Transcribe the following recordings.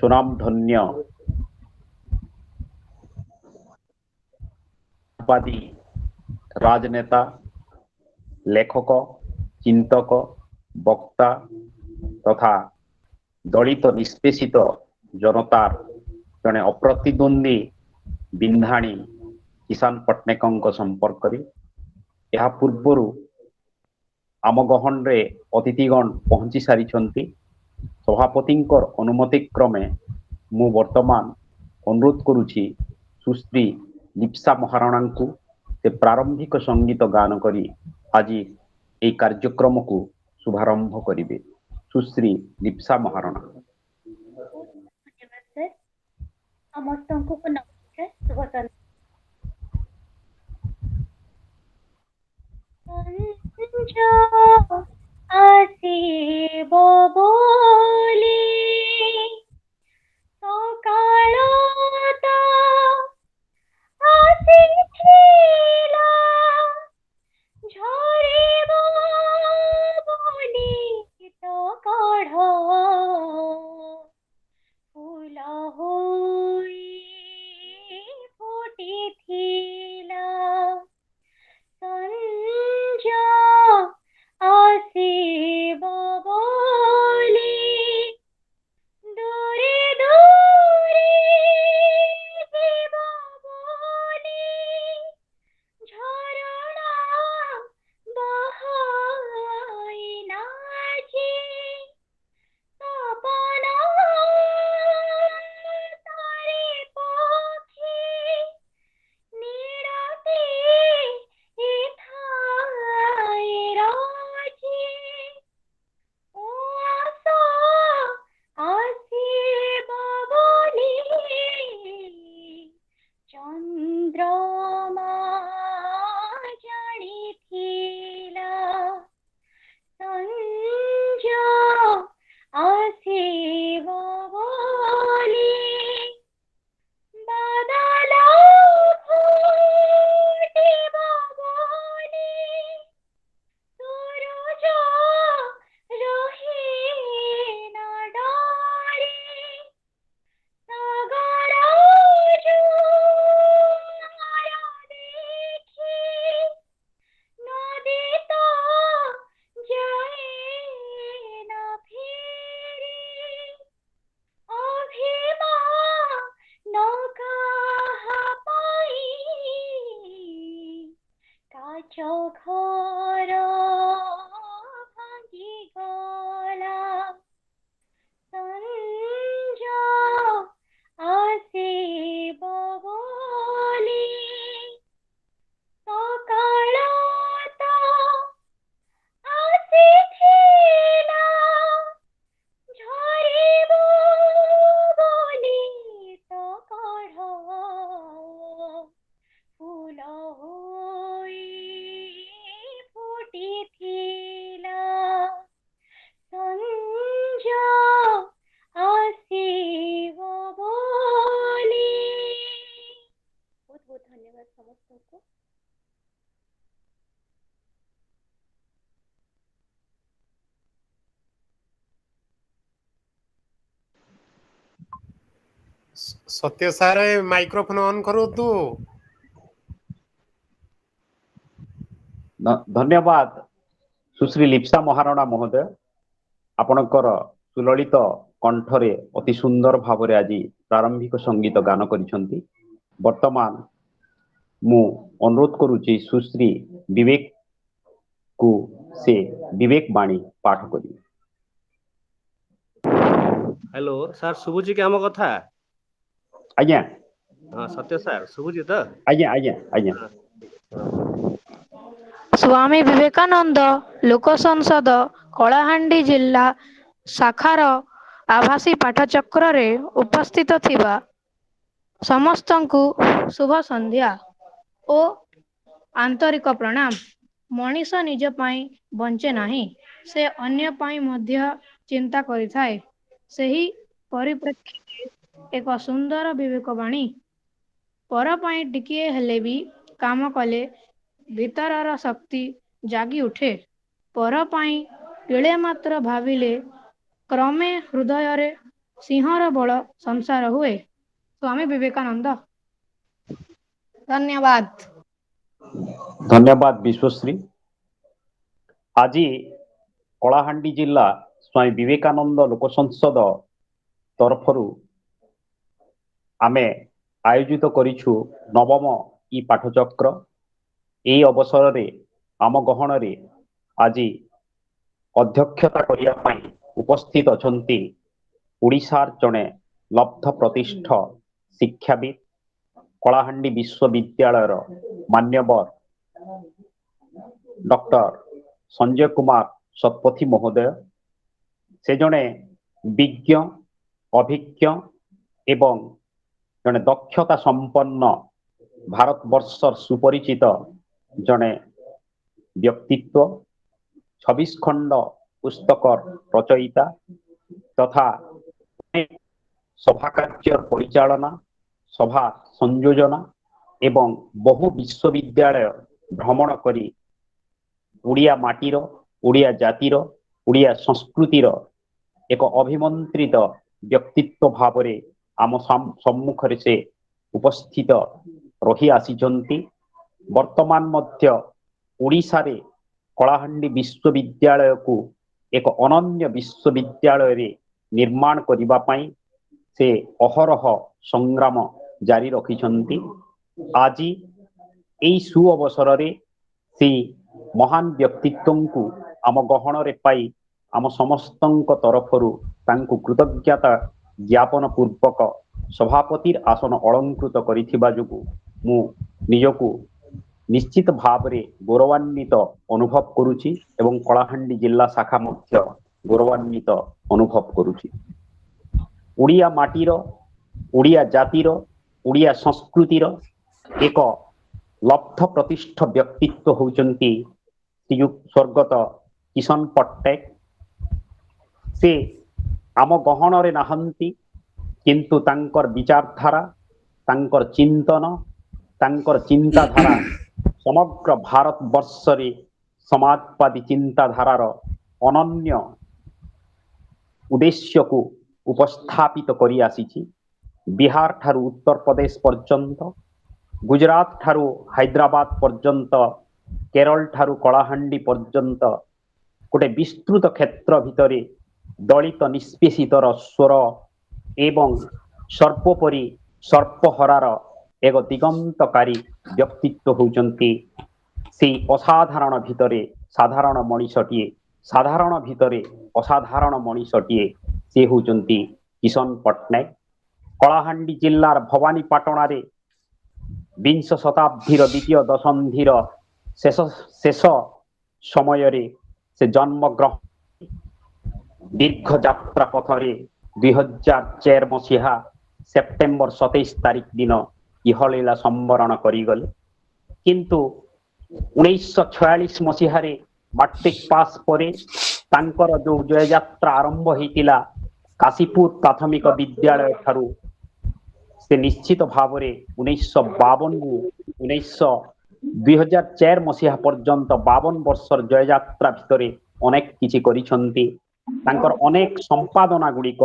सुनामधन्य बादी राजनेता लेखक चिंतक वक्ता तथा दलित निष्पेषित जनतार जड़े अप्रतिद्वंदी बिंधाणी किसान पट्टनायक संपर्क यह पूर्वर आम गहन रे अतिथिगण पहुंची सारी सभापति अनुमति क्रमे मु वर्तमान अनुरोध करुछि सुश्री लिप्सा महाराणा को से प्रारंभिक संगीत गान करी आज ये कार्यक्रम को शुभारंभ करिवे। सुश्री लिप्सा महाराणा। धन्यवाद सर। समस्त को नमस्कार शुभ संध्या आसीब बोली सकाळता आसीथिला झरिब बोली तो कढ फूल होई फुटिथिला संजा आसीब बोली दूरे दूरे जीव बोली झरणा बहाई नाची सपना तारे पक्षी निरती इथाई राजी ओ आशा आसीब बोली चंद्रमा जानिथिला संजा आसीब बोली बादल फुटिब बोली सूरज रही न डरे सागर जुआर देखी नदी तो जाए न फेरी अभिमान कहा पाई काच घर भांगी गला संजा आसीब बोली सकाळता आसीथिला झरिब बोली तो कढ फूल होई फुटिथिला संजा आसीब बोली। बहुत बहुत धन्यवाद समस्त को। सत्य सार माइक्रोफोन ऑन करो तू। धन्यवाद सुश्री लिप्सा महाराणा महोदय आपणकर सुललित कंठरे अति सुंदर भाव आज प्रारंभिक संगीत गान करिसंती। वर्तमान मु अनुरोध करुछि सुश्री विवेक को से विवेक बाणी पाठ करी। हेलो सर सुबुची के हम कथा आज्ञा हाँ सत्य सर सुबुची तो आज्ञा आज्ञा आज्ञा स्वामी विवेकानंद लोक संसद कलाहांडी जिला शाखार आभासी पाठचक्र रे उपस्थित थिबा समस्तंकु शुभ संध्या ओ आंतरिक प्रणाम। मनीष निज पाई बंचे नाही से अन्य पाई मध्य चिंता करिथाए। सेही परिप्रेक्षी एक सुंदर विवेकवाणी पर पाई टिकिए हेले भी काम कले भीतरर शक्ति जागी उठे। पर पाई टिले मात्र भाविले क्रमे हृदय रे सिंहर बल संसार हुए। स्वामी विवेकानंद। धन्यवाद। धन्यवाद विश्वश्री। आज कलाहांडी जिला स्वामी विवेकानंद लोक संसद तरफ आमे आयोजित करिछु नवम ई पाठचक्र। এই অবসରରେ ଆମ ଗହଣରେ ଆଜି ଅଧ୍ୟକ୍ଷତା କରିବା ପାଇଁ ଉପସ୍ଥିତ ଅଛନ୍ତି ଓଡ଼ିଶାର ଜଣେ ଲବ୍ଧ ପ୍ରତିଷ୍ଠ ଶିକ୍ଷାବିତ କଳାହାଣ୍ଡି ବିଶ୍ୱବିଦ୍ୟାଳୟର ମାନ୍ୟବର ଡକ୍ଟର ସଞ୍ଜୟ କୁମାର ଶତପଥୀ ମହୋଦୟ। ସେ ଜଣେ ବିଜ୍ଞ ଅଭିଜ୍ଞ ଏବଂ ଜଣେ ଦକ୍ଷତା ସମ୍ପନ୍ନ ଭାରତବର୍ଷର ସୁପରିଚିତ ଜଣେ ବ୍ୟକ୍ତିତ୍ୱ। 26 ଖଣ୍ଡ ପୁସ୍ତକ ରଚୟିତା ତଥା ସଭା କାର୍ଯ୍ୟ ପରିଚାଳନା ସଭା ସଂଯୋଜନା ଏବଂ ବହୁ ବିଶ୍ୱବିଦ୍ୟାଳୟ ଭ୍ରମଣ କରି ଓଡ଼ିଆ ମାଟିର ଓଡ଼ିଆ ଜାତିର ଓଡ଼ିଆ ସଂସ୍କୃତିର ଏକ ଅଭିମନ୍ତ୍ରିତ ବ୍ୟକ୍ତିତ୍ୱ ଭାବରେ ଆମ ସମ୍ମୁଖରେ ସେ ଉପସ୍ଥିତ ରହି ଆସିଛନ୍ତି। ବର୍ତ୍ତମାନ ମଧ୍ୟ ଓଡ଼ିଶାରେ କଳାହାଣ୍ଡି ବିଶ୍ୱବିଦ୍ୟାଳୟକୁ ଏକ ଅନନ୍ୟ ବିଶ୍ୱବିଦ୍ୟାଳୟରେ ନିର୍ମାଣ କରିବା ପାଇଁ ସେ ଅହରହ ସଂଗ୍ରାମ ଜାରି ରଖିଛନ୍ତି। ଆଜି ଏହି ସୁ ଅବସରରେ ସେ ମହାନ ବ୍ୟକ୍ତିତ୍ୱଙ୍କୁ ଆମ ଗହଣରେ ପାଇ ଆମ ସମସ୍ତଙ୍କ ତରଫରୁ ତାଙ୍କୁ କୃତଜ୍ଞତା ଜ୍ଞାପନ ପୂର୍ବକ ସଭାପତିର ଆସନ ଅଳଙ୍କୃତ କରିଥିବା ଯୋଗୁଁ ମୁଁ ନିଜକୁ ନିଶ୍ଚିତ ଭାବରେ ଗୌରବାନ୍ୱିତ ଅନୁଭବ କରୁଛି ଏବଂ କଳାହାଣ୍ଡି ଜିଲ୍ଲା ଶାଖା ମଧ୍ୟ ଗୌରବାନ୍ୱିତ ଅନୁଭବ କରୁଛି। ଓଡ଼ିଆ ମାଟିର ଓଡ଼ିଆ ଜାତିର ଓଡ଼ିଆ ସଂସ୍କୃତିର ଏକ ଲବ୍ଧ ପ୍ରତିଷ୍ଠ ବ୍ୟକ୍ତିତ୍ୱ ହେଉଛନ୍ତି ସ୍ୱର୍ଗତ କିଶନ ପଟ୍ଟନାୟକ। ସେ ଆମ ଗହଣରେ ନାହାନ୍ତି କିନ୍ତୁ ତାଙ୍କର ବିଚାରଧାରା ତାଙ୍କର ଚିନ୍ତନ ତାଙ୍କର ଚିନ୍ତାଧାରା ସମଗ୍ର ଭାରତବର୍ଷରେ ସମାଜବାଦୀ ଚିନ୍ତାଧାରାର ଅନନ୍ୟ ଉଦ୍ଦେଶ୍ୟକୁ ଉପସ୍ଥାପିତ କରି ଆସିଛି। ବିହାର ଠାରୁ ଉତ୍ତରପ୍ରଦେଶ ପର୍ଯ୍ୟନ୍ତ ଗୁଜରାଟ ଠାରୁ ହାଇଦ୍ରାବାଦ ପର୍ଯ୍ୟନ୍ତ କେରଳ ଠାରୁ କଳାହାଣ୍ଡି ପର୍ଯ୍ୟନ୍ତ ଗୋଟେ ବିସ୍ତୃତ କ୍ଷେତ୍ର ଭିତରେ ଦଳିତ ନିଷ୍ପେଷିତର ସ୍ୱର ଏବଂ ସର୍ବୋପରି ସର୍ବହରାର ଏକ ଦିଗନ୍ତକାରୀ ବ୍ୟକ୍ତିତ୍ୱ ହେଉଛନ୍ତି ସେହି ଅସାଧାରଣ ଭିତରେ ସାଧାରଣ ମଣିଷଟିଏ ସାଧାରଣ ଭିତରେ ଅସାଧାରଣ ମଣିଷଟିଏ ସେ ହେଉଛନ୍ତି କିଶନ ପଟ୍ଟନାୟକ। କଳାହାଣ୍ଡି ଜିଲ୍ଲାର ଭବାନୀପାଟଣାରେ ବିଂଶ ଶତାବ୍ଦୀର ଦ୍ୱିତୀୟ ଦଶନ୍ଧିର ଶେଷ ସମୟରେ ସେ ଜନ୍ମଗ୍ରହଣ ଦୀର୍ଘ ଯାତ୍ରା ପଥରେ 2004 ମସିହା ସେପ୍ଟେମ୍ବର 27 ତାରିଖ ଦିନ ଇହଲୀଳା ସମ୍ବରଣ କରିଗଲେ। କିନ୍ତୁ 1946 ମସିହାରେ ମାଟ୍ରିକ ପାସ୍ ପରେ ତାଙ୍କର ଯେଉଁ ଜୟଯାତ୍ରା ଆରମ୍ଭ ହୋଇଥିଲା କାଶୀପୁର ପ୍ରାଥମିକ ବିଦ୍ୟାଳୟ ଠାରୁ ସେ ନିଶ୍ଚିତ ଭାବରେ 1952ରୁ 2004 ମସିହା ପର୍ଯ୍ୟନ୍ତ 52 ବର୍ଷର ଜୟଯାତ୍ରା ଭିତରେ ଅନେକ କିଛି କରିଛନ୍ତି। ତାଙ୍କର ଅନେକ ସମ୍ପାଦନା ଗୁଡ଼ିକ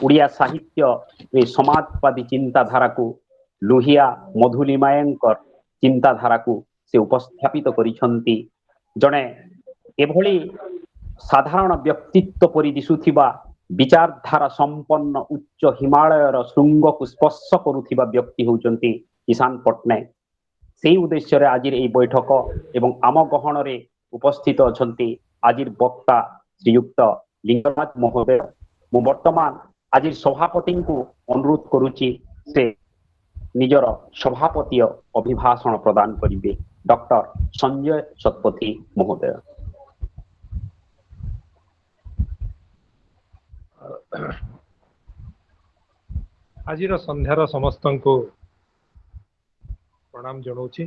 ଓଡ଼ିଆ ସାହିତ୍ୟରେ ସମାଜବାଦୀ ଚିନ୍ତାଧାରାକୁ ଲୁହିଆ ମଧୁଲିମାୟଙ୍କର ଚିନ୍ତାଧାରାକୁ ସେ ଉପସ୍ଥାପିତ କରିଛନ୍ତି। ଜଣେ ଏଭଳି ସାଧାରଣ ବ୍ୟକ୍ତିତ୍ୱ ପରି ଦିଶୁଥିବା ବିଚାରଧାରା ସମ୍ପନ୍ନ ଉଚ୍ଚ ହିମାଳୟର ଶୃଙ୍ଗକୁ ସ୍ପର୍ଶ କରୁଥିବା ବ୍ୟକ୍ତି ହେଉଛନ୍ତି କିଶନ ପଟ୍ଟନାୟକ। ସେହି ଉଦ୍ଦେଶ୍ୟରେ ଆଜିର ଏହି ବୈଠକ ଏବଂ ଆମ ଗହଣରେ ଉପସ୍ଥିତ ଅଛନ୍ତି ଆଜିର ବକ୍ତା ଶ୍ରୀଯୁକ୍ତ ଲିଙ୍ଗରାଜ ମହୋଦୟ। ମୁଁ ବର୍ତ୍ତମାନ ଆଜିର ସଭାପତିଙ୍କୁ ଅନୁରୋଧ କରୁଛି ସେ ନିଜର ସଭାପତୀୟ ଅଭିଭାଷଣ ପ୍ରଦାନ କରିବେ। ଡକ୍ଟର ସଞ୍ଜୟ ଶତପଥୀ ମହୋଦୟ। ଆଜିର ସନ୍ଧ୍ୟାର ସମସ୍ତଙ୍କୁ ପ୍ରଣାମ ଜଣାଉଛି।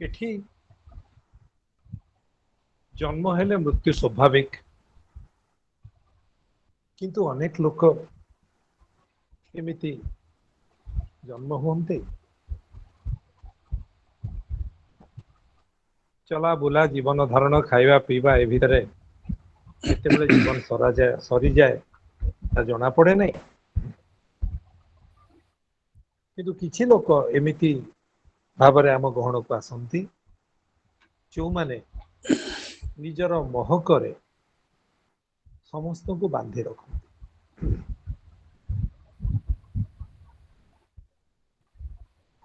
ଏଠି ଜନ୍ମ ହେଲେ ମୃତ୍ୟୁ ସ୍ୱାଭାବିକ, କିନ୍ତୁ ଅନେକ ଲୋକ ଏମିତି ଜନ୍ମ ହୁଅନ୍ତି ଚଲା ବୁଲା ଜୀବନ ଧାରଣ ଖାଇବା ପିଇବା ଏ ଭିତରେ केतेबेले जीवन सरी जाए ता जना पड़े नहीं। किंतु किछि लोक एमिति भाବରେ ଆମ ଗହଣକୁ ଆସନ୍ତି ଯେଉଁମାନେ ନିଜର ମହକରେ ସମସ୍ତଙ୍କୁ ବାନ୍ଧି ରଖନ୍ତି।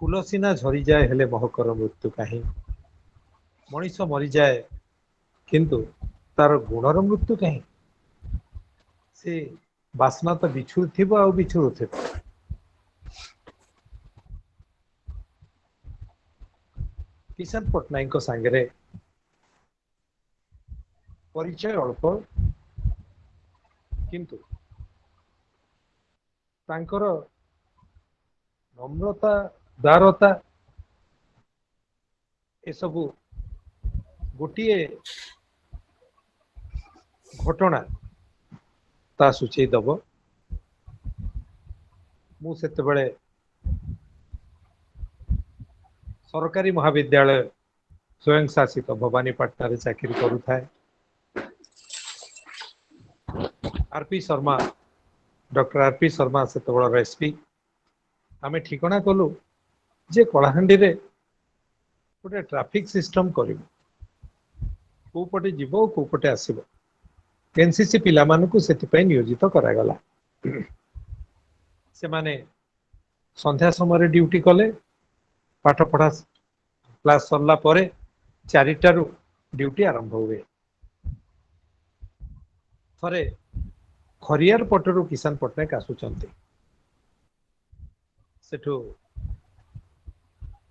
ଫୁଲ ସିନା ଝରିଯାଏ ହେଲେ ମହକର ମୃତ୍ୟୁ କାହିଁ। ମଣିଷ ମରିଯାଏ କିନ୍ତୁ ତାର ଗୁଣର ମୃତ୍ୟୁ କାହିଁ। ସେ ବାସ୍ନା ତ ବିଛୁଥିବ ଆଉ ବିଛୁଥିବ। किशन पट्टनायक सांगे परिचय अल्प किंतु तांकर नम्रता दारता ए सबु गोटे घटना ता सूचई दब। मु सेते बेले सरकारी महाविद्यालय स्वयं शासित भवानीपाटना रे चाकरी करूथा। RP Sharma doctor RP Sharma से एसपी आम ठिकना कलु जे कलाहांडी रे गोटे ट्रैफिक सिस्टम करिवु को पटे जीवो को पटे आसीबो। एनसीसी पिला मानकु सेति पय नियोजित करा गला। से माने संध्या समय ड्यूटी कले पाठ पढ़ा क्लास सरला परे 4टारू ड्यूटी आरंभ हुए। थरे खरियार पटरू किसान पट्टनायक आसुचंती सेठू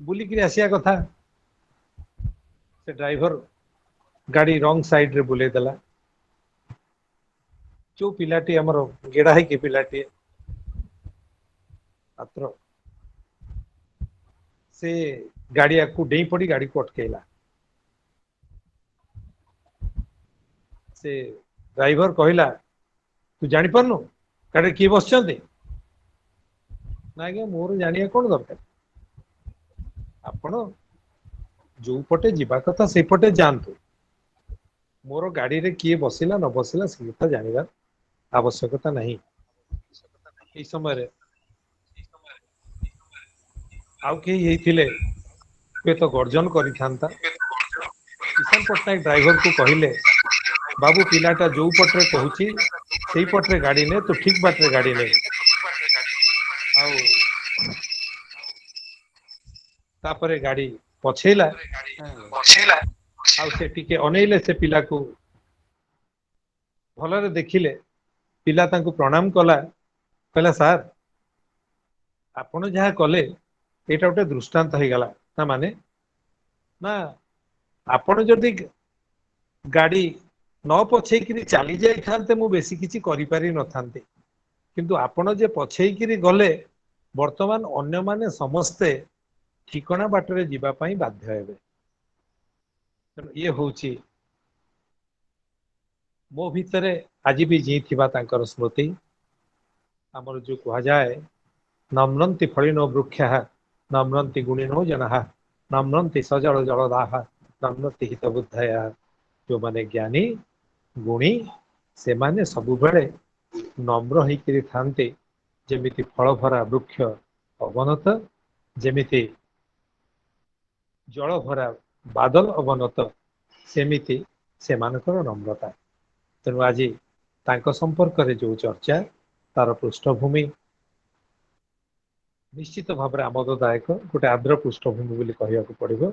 बुलिकी आसिया कथा से ड्राइवर गाड़ी रंग साइड रे बुले देला। जो पिलाटी हमर गेड़ा है के पिलाटी मात्र से गाड़ी को डेई पड़ी गाड़ी को अटकेला। से ड्राइवर कहला तू जानी पारनु गाड़ी किए बसचंती ना आज्ञा मोर जानिया कौन दरकार आपण जो पटे जीवा कथा से पटे जानतु मोर गाड़ी रे किए बसिला न बसिला से कथा जानिबार आवश्यकता नहीं। ए समय रे आउ के यही थिले पे तो गर्जन करि थांता। किसान पट्टनायक ड्राइवर को कहले बाबू पिलाटा जो पटरे कहूची सेही पटरे गाड़ी ने तो ठीक बाटरे गाड़ी ने आउ तापरे गाड़ी पछेला आउ से टिके अनेइले से पिला को भलरे देखिले। पिला तांको प्रणाम कला कहला सार आपण जहा कले एटा गोटे दृष्टांत हो गला ना माने ना आपण जदि गाड़ी न पछेकरी चली जाई थांते मु बेसी किछि करि पारि न थांते किंतु आपण जे पछेकरी गले वर्तमान अन्य माने समस्ते ठिकना बाटरे जीवा पई बाध्य हेबे। ये होची मो भितरे आज भी जी थिबा तांकर स्मृति हमर जो कहा जाए नम्रन्ति फलिनो वृक्षः नम्रन्ति गुणिनो जनः नम्रन्ति सजल जलदाः नम्रन्ति हितबुद्धयः। जो माने ज्ञानी गुणी से माने सबु बेले नम्र होइकरी थांते जेमिति फल भरा वृक्ष अवनत जेमिति जल भरा बादल अवनत सेमिति सेमानकर नम्रता। तेणु आज तांको संपर्क रे जो चर्चा तार पृष्ठभूमि निश्चित भाव में आमोददायक गोटे आद्र पृष्ठभूमि बोली कहया को पड़िबो।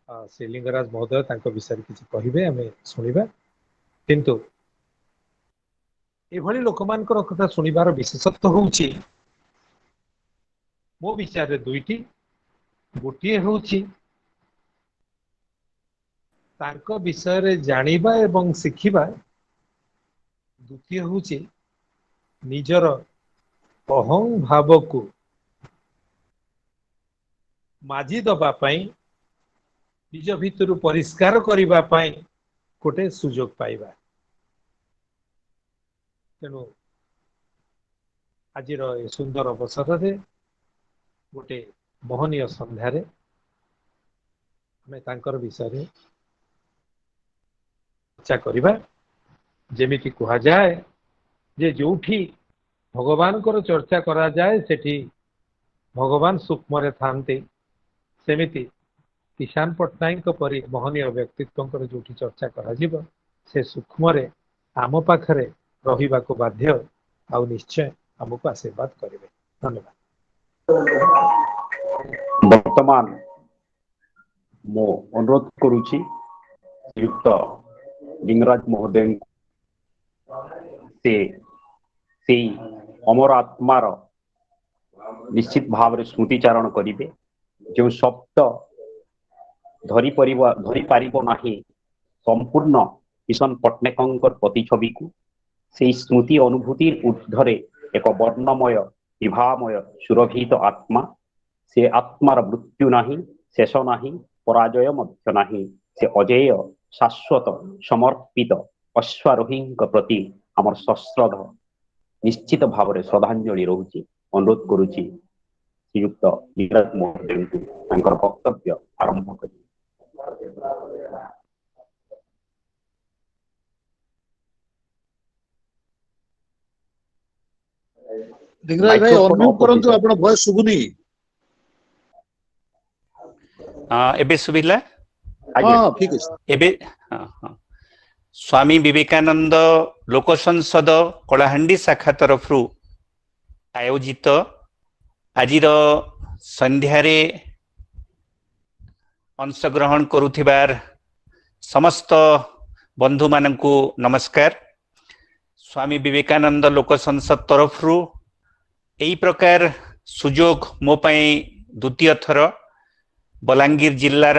श्री लिंगराज महोदय तांको विषय किछि कहिबे आमे सुनिबा किंतु एभली लोकमानकर कथा सुनिबार विशेषत्व होउछि मो विचार रे दुईटी गोटिए होउछि तांको विषय रे जानिबा एवं सिखिबा द्वितीय होउछि निजर अहं भाव को माजी दबा पाई निज भितर परिष्कार करिबा पाई गोटे सुजोग पाइबा। तेणु आज सुंदर अवसर रे गोटे मोहनीय संध्यार आम तांकर विषय चर्चा करिबा। जेमिति कहा जाए जे जोठी भगवान को चर्चा करा जाए सेठी भगवान सूक्ष्म थांती सेमिति किसान पट्टनायक परी महनीय व्यक्तित्व जो चर्चा करा जीव से सूक्ष्म आम पाखरे रहिबा को बाध्य आ निश्चय हमको आशीर्वाद करेंगे। धन्यवाद। वर्तमान मो अनुरोध करुछि श्रीयुक्त लिंगराज महोदय से अमर आत्मार निश्चित भाव स्मृतिचारण करिवे जो शब्द धरी पारिब नाही संपूर्ण किशन पट्टनायक प्रतिछवि को से स्मृति अनुभूति ऊर्ध्वरे एक वर्णमय विभामय सुरभित आत्मा से आत्मार मृत्यु नाही शेष नाही पराजय मध्य नाही से अजेय शाश्वत समर्पित अश्वारोही प्रति आमर सश्रद्ध निश्चित भाव में श्रद्धांजलि रहुची अनुरोध करुची श्रीयुक्त लिंगराज महोदय को वक्तव्य आरंभ कर। लिंगराज भाई अनम्यूट करंतु आपण वॉइस सुबुनी। एबे सुबिला हां ठीक है एबे स्वामी विवेकानंद लोक संसद कलाहांडी शाखा तरफ आयोजित आजिर संध्यारे अंशग्रहण करुथिबार समस्त बंधु मानकु नमस्कार। स्वामी विवेकानंद लोक संसद तरफ यही प्रकार सुजोग मो पाई द्वितीय थर बलांगीर जिल्लार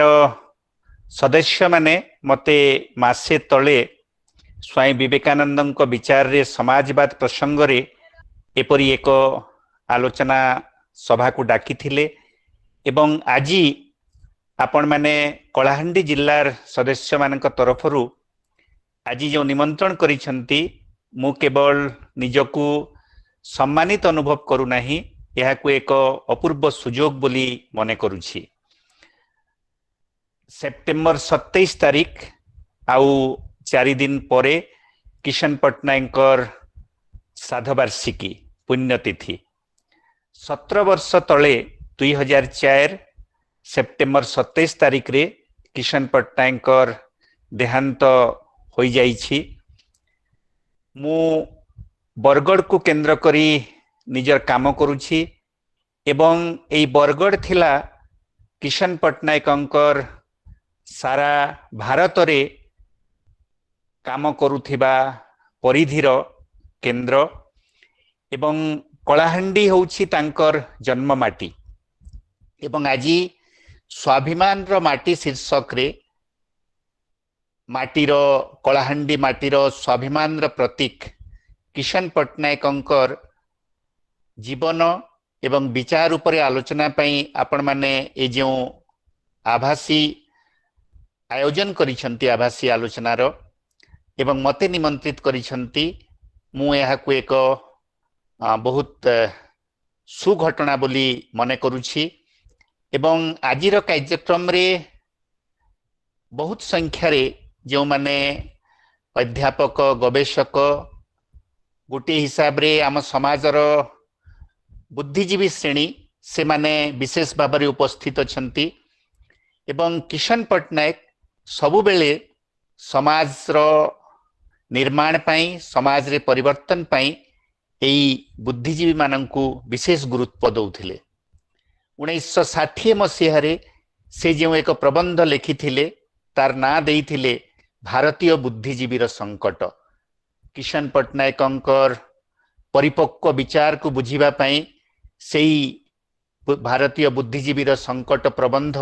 सदस्य माने मते मासे तले स्वामी विवेकानंद विचार रे समाजवाद प्रसंग रे एपरी एक आलोचना सभा को डाकी थिले एवं आजी आपण माने कलाहांडी जिल्लार सदस्य मानक तरफरु आजी जो निमंत्रण करिसंती मु केवल निजकू सम्मानित अनुभव करू नाही यहाकू एक अपूर्व सुजोग बोली मने करूछि। सेप्टेम्बर 27 तारीख आउ 4 दिन परे किशन पट्टनायकर साधवार्षिकी पुण्यतिथि 17 वर्ष तले 2004 सेप्टेम्बर 27 तारीख रे किशन पट्टनायकर देहांत हो जाइछि। मु बरगढ़ को केंद्र करी निजर काम करुछि एवं एई बरगढ़ थिला किशन पट्टनायकर सारा भारत रे काम करुथिबा परिधिर केंद्र एवं कलाहांडी होछि तांकर जन्म माटी एवं आजी स्वाभिमान रो माटी शीर्षक रे माटीर कलाहांडी माटीर स्वाभिमान रो प्रतीक किशन पट्टनायकर जीवन एवं विचार उपरे आलोचना पई आपण माने ए जो आभासी आयोजन करिसंती आभासी आलोचनार एवं मते निमंत्रित करिसंती मु एहाकू एक बहुत सुघटना बोली मने करूछि एवं आजिर कार्यक्रम रे बहुत संख्या रे जो माने अध्यापक गवेषक गोटे हिसाब रे आम समाजर बुद्धिजीवी श्रेणी से माने विशेष भाव में उपस्थित अछंती एवं किशन पट्टनायक सबु बेले समाज रो निर्माण पाई समाज रे परिवर्तन पाई एई बुद्धिजीवी मानंकु विशेष गुरुत्व दउथिले। 1960 मसीह रे से जो एक प्रबंध लिखिथिले तार ना देइथिले भारतीय बुद्धिजीवी रो संकट। किशन पट्टनायकर परिपक्व विचार को बुझीबा पाई सेई भारतीय बुद्धिजीवी रो संकट प्रबंध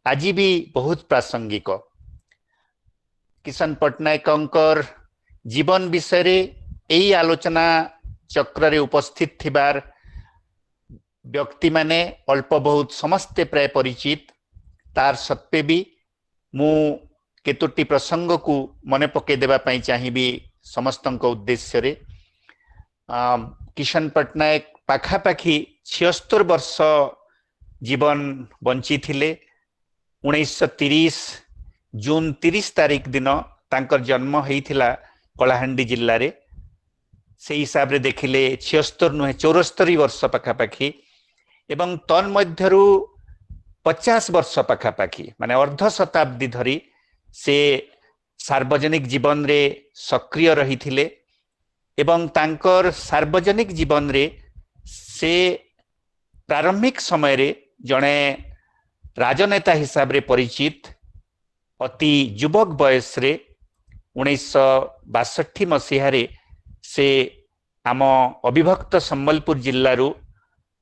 आज भी बहुत प्रासंगिक। किशन पट्टनायकर जीवन विषय रे एई आलोचना चक्र रे उपस्थित थिबार व्यक्ति माने अल्प बहुत समस्ते प्राय परिचित तार सत्वे भी मु केतोटी प्रसंग को मने पके देबा पई चाहिबी समस्तक उद्देश्य रे। किशन पट्टनायक पाखापाखि 76 वर्ष जीवन बंची थिले। 1930 जून 30 तारीख दिन तांकर जन्म हेइथिला कलाहांडी जिल्ला रे से हिसाब रे देखिले 76 नुहे 74 वर्ष पाखापाखी एवं तन्मध्यरु 50 वर्ष पाखापाखी माने अर्ध शताब्दी धरी से सार्वजनिक जीवन रे सक्रिय रही थिले एवं तांकर सार्वजनिक जीवन रे से प्रारंभिक समय रे जणे राजनेता हिसाब रे परिचित अति युवक बयस रे 1962 मसीह रे से आम अविभक्त संबलपुर जिल्लारू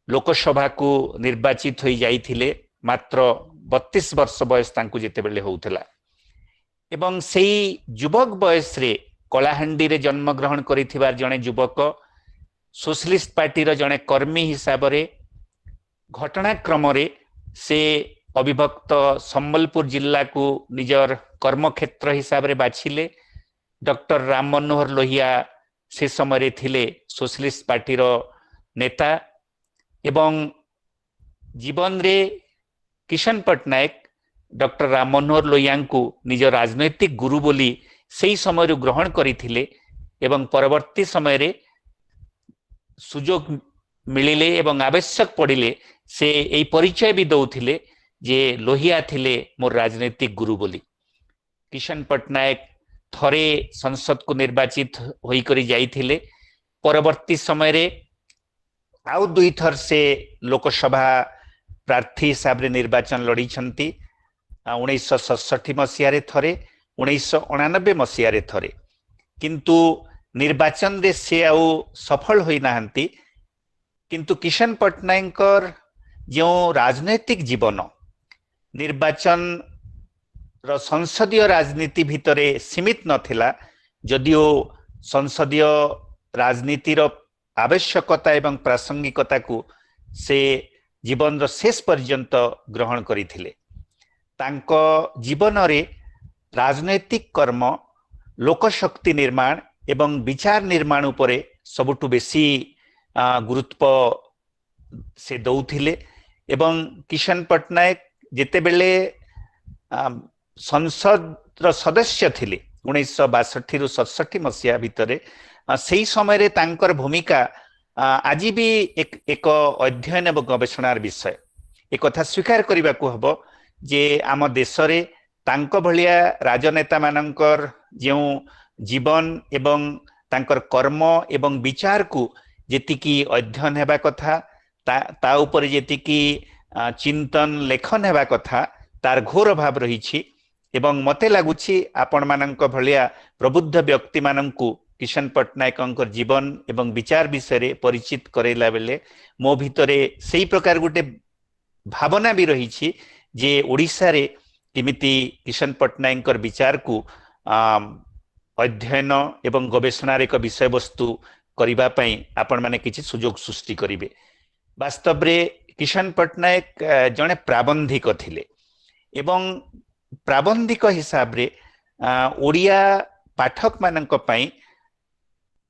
लोकसभा को निर्वाचित हो जाइथिले मात्र 32 वर्ष बयस तांकु जेतेबेले होउथला एवं सेही युवक बयस रे कलाहांडी रे जन्म ग्रहण करिथिबार जणे युवक सोशलिस्ट पार्टी रो जणे कर्मी हिसाब रे घटनाक्रम रे से अविभक्त संबलपुर जिल्ला को निजर कर्मक्षेत्र हिसाब रे बाछिले डॉक्टर राम मनोहर लोहिया से समय रे थिले सोशलिस्ट पार्टी रो नेता एवं जीवन रे किशन पटनायक डॉक्टर राम मनोहर लोहिया को निज राजनैतिक गुरु बोली सेही समय रे ग्रहण करिथिले एवं परवर्ती समय रे सुजोग मिलिले एवं आवश्यक पड़िले से एई परिचय भी दौथिले जे लोहिया थिले मोर राजनैतिक गुरु बोली किशन पटनायक थरे संसद को निर्वाचित होई करी जाइथिले परवर्ती समय रे आउ दुई थर से लोकसभा प्रार्थी हिसाब रे निर्वाचन लड़ी छंती 1967 मसीह रे थरे 1989 मसीह रे थरे किंतु निर्वाचन रे से आउ सफल होई नाहंती किंतु किशन पटनायकर जो राजनैतिक जीवन निर्वाचन रो संसदीय राजनीति भितरे सीमित नथिला जदिओ संसदीय राजनीति रो आवश्यकता एवं प्रासंगिकता को से जीवन रो शेष पर्यंत ग्रहण करिथिले तांको जीवन रे राजनैतिक कर्म लोकशक्ति निर्माण एवं विचार निर्माण उपरे सबुठु बेसी गुरुत्व से दौथिले एवं किशन पटनायक जेतेबेले संसद रो सदस्य थिले 1962 रु 67 मसीहा भितरे सेही समय रे तांकर भूमिका आज भी एक अध्ययन एवं गवेषणार विषय एक कथा स्वीकार करबा को हबो जे आम देश रे तांको भलिया राजनेता मानकर जो जीवन एवं तांकर कर्म एवं विचार को जेतिकी अध्ययन हेबा कथा ता ऊपर जेतिकी चिंतन लेखन हेबा कथा तार घोर अभाव रही एवं मते लागुछि आपण मानक भलिया प्रबुद्ध व्यक्ति माननकु किशन पटनायक जीवन एवं विचार विषय रे परिचित करेला बेले मो भितरे सेही प्रकार गुटे भावना भी रही जे ओडिसा रे किमिति किशन पटनायक विचार को अध्ययन एवं गवेषणार एक विषय वस्तु करिबा पई आपण माने किछि सुजोग सृष्टि करिवे वास्तव रे किशन पटनायक जने प्राबंधिक थिले एवं प्राबंधिक हिसाब रे ओडिया पाठक मानक पई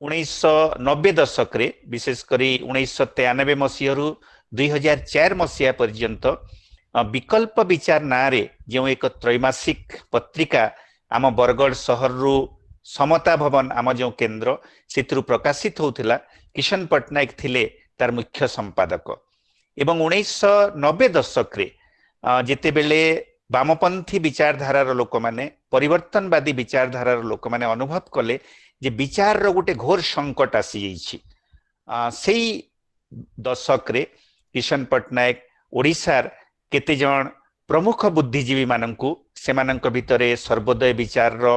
1990 दशक रे विशेष करी 1993 मसीह रु 2004 मसीहा पर्यंत विकल्प विचार ना रे जो एक त्रैमासिक पत्रिका आम बरगढ़ सहर रु समता भवन आम जो केंद्र से प्रकाशित होउथिला किशन पटनायक थिले तार मुख्य संपादक एवं 1990 दशक रे जेतेबेले वामपंथी विचारधारार लोक माने परिवर्तनवादी विचारधारार लोक माने अनुभव कले जे विचार रो गुटे घोर संकट आसी जाइछि सेही दशक रे किशन पटनायक ओडिसार केते जण प्रमुख बुद्धिजीवी माननकु सेमानंक भितरे सर्वोदय विचार रो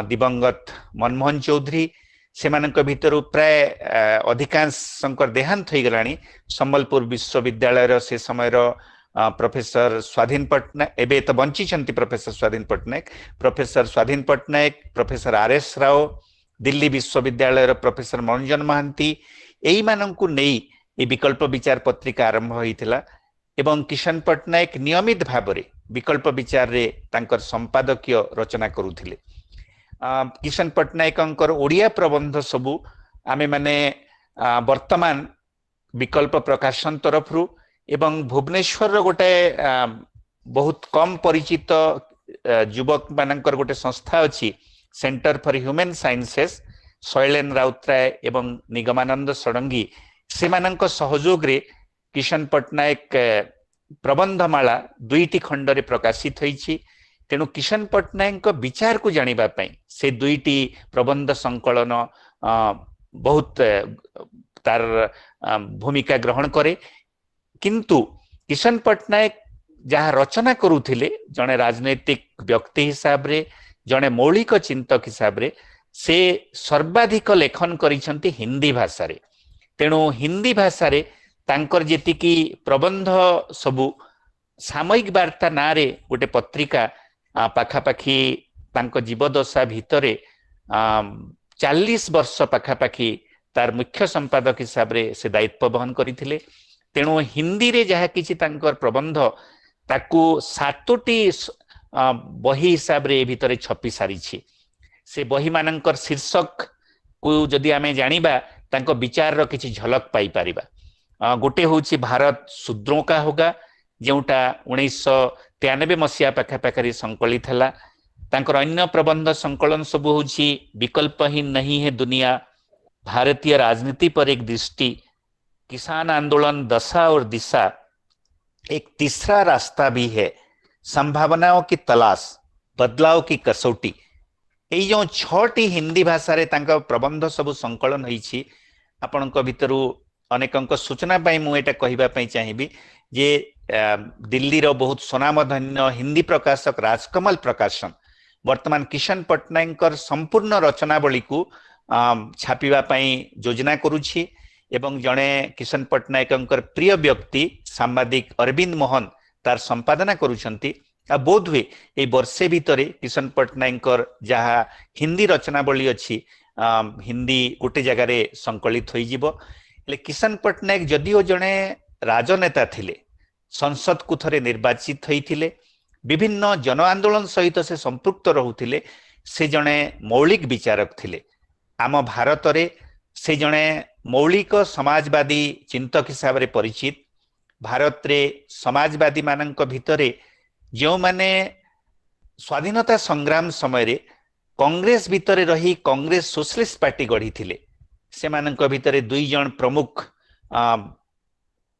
दिवंगत मनमोहन चौधरी सेमानंक भितरु प्राय अधिकांश शंकर देहांत हो गलानी संबलपुर विश्वविद्यालय से समय प्रोफेसर स्वाधीन पटनायक एबे तो बंची छंती प्रोफेसर स्वाधीन पटनायक प्रोफेसर आर.एस. राव दिल्ली विश्वविद्यालय प्रोफेसर मनोरंजन महांती एई मानंकु नेई ए विकल्प विचार पत्रिका आरंभ होइथिला एवं किशन पटनायक नियमित भाबरे विकल्प विचार रे तांकर संपादकीय रचना करूथिले किशन पटनायक ओडिया प्रबंध सबू आमे माने वर्तमान विकल्प प्रकाशन तरफ रु एवं भुवनेश्वर गोटे बहुत कम परिचित युवक मानकर गोटे संस्था अछि centre for human sciences Shailen Routray एवं निगमानंद षडंगी से सहयोग रे किशन पट्टनायक प्रबंधमाला 2टी खंड रे प्रकाशित होईछि। तेणु किशन पट्टनायक विचार को जानिबा पई से 2टी प्रबंध संकलन बहुत तार भूमिका ग्रहण करे। किंतु किशन पट्टनायक जहाँ रचना करुथिले जड़े राजनैतिक व्यक्ति हिसाब रे जड़े मौलिक चिंतक हिसाब रे से सर्वाधिक लेखन करिसंती हिंदी भाषा रे। तेणु हिंदी भाषा रे तांकर जेतिकी प्रबंध सबु सामयिक वार्ता नारे गोटे पत्रिका पाखापाखी तांको जीवदशा भितरे 40 वर्ष पाखापाखी तार मुख्य संपादक हिसाब रे से दायित्व बहन करिथिले। तेणु हिंदी रे जहाँ किछि तांकर प्रबंध ताकू 7टी बही हिसाब रे भितरे छपी सारिछि। से बही मानकर शीर्षक को जदि आमे जानिबा तांको विचार रो किछि झलक पाई परिबा। गोटे होछि भारत शूद्रों का होगा जोटा 1993 मसीहा पाखापाखि संकलित हला। तांकर अन्य प्रबंध संकलन सब होछि विकल्प ही नहीं है दुनिया, भारतीय राजनीति पर एक दृष्टि, किसान आंदोलन दशा और दिशा, एक तीसरा रास्ता भी है, संभावनाओं की तलाश, बदलाव की कसौटी। यही जो 6टी हिंदी भाषा रे तांका प्रबंध सब संकलन होईछि। आपनक भितरु अनेकंक सूचना पाई मु एटा कहिबा पई चाहिबी जे दिल्ली रो बहुत सुनामधन्य हिंदी प्रकाशक राजकमल प्रकाशन वर्तमान किशन पट्टनायकर संपूर्ण रचनावली को छापिबा पई योजना करूछि। एवं जड़े किशन पट्टनायकर प्रिय व्यक्ति सांबादिक अरविंद मोहन तार संपादना करुछंती। आ बोध हुए ए वर्षे भितरे किशन पट्टनायकर जहाँ हिंदी रचनावली अच्छी हिंदी गोटे जगार संकलित हो। किशन पट्टनायक जदिओ जड़े राजनेता थिले, संसद को थरे निर्वाचित होइथिले, विभिन्न जन आंदोलन सहित से संपृक्त रहुथिले, से जड़े मौलिक विचारक थिले। आम भारत रे से जड़े मौलिक समाजवादी चिंतक हिसाब रे परिचित। भारत रे समाजवादी मानक भितरे जो माने स्वाधीनता संग्राम समय रे कांग्रेस भितरे रही कांग्रेस सोशलिस्ट पार्टी गढ़ी थिले, से मानक भितरे 2 जन प्रमुख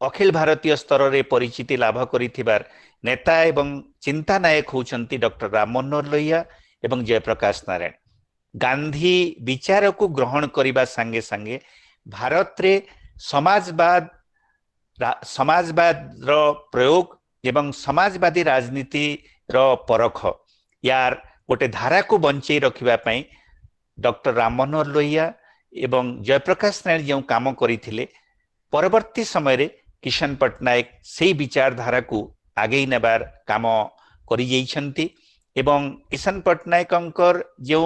अखिल भारतीय स्तर रे परिचिति लाभ करिथिबार नेता एवं चिंता नायक होउछंती डॉक्टर राम मनोहर लोहिया एवं जयप्रकाश नारायण। गांधी विचार को ग्रहण करिबा संगे संगे भारत रे समाजवाद रो प्रयोग एवं समाजवादी राजनीति रो परख यार गोटे धारा को बंचई रखिबा पई डॉक्टर राम मनोहर लोहिया एवं जयप्रकाश नारायण जो काम करिथिले, परवर्ती समय रे किशन पट्टनायक से विचारधारा को आगे नेबार काम करि जाइछंती। एवं किशन पट्टनायकर जो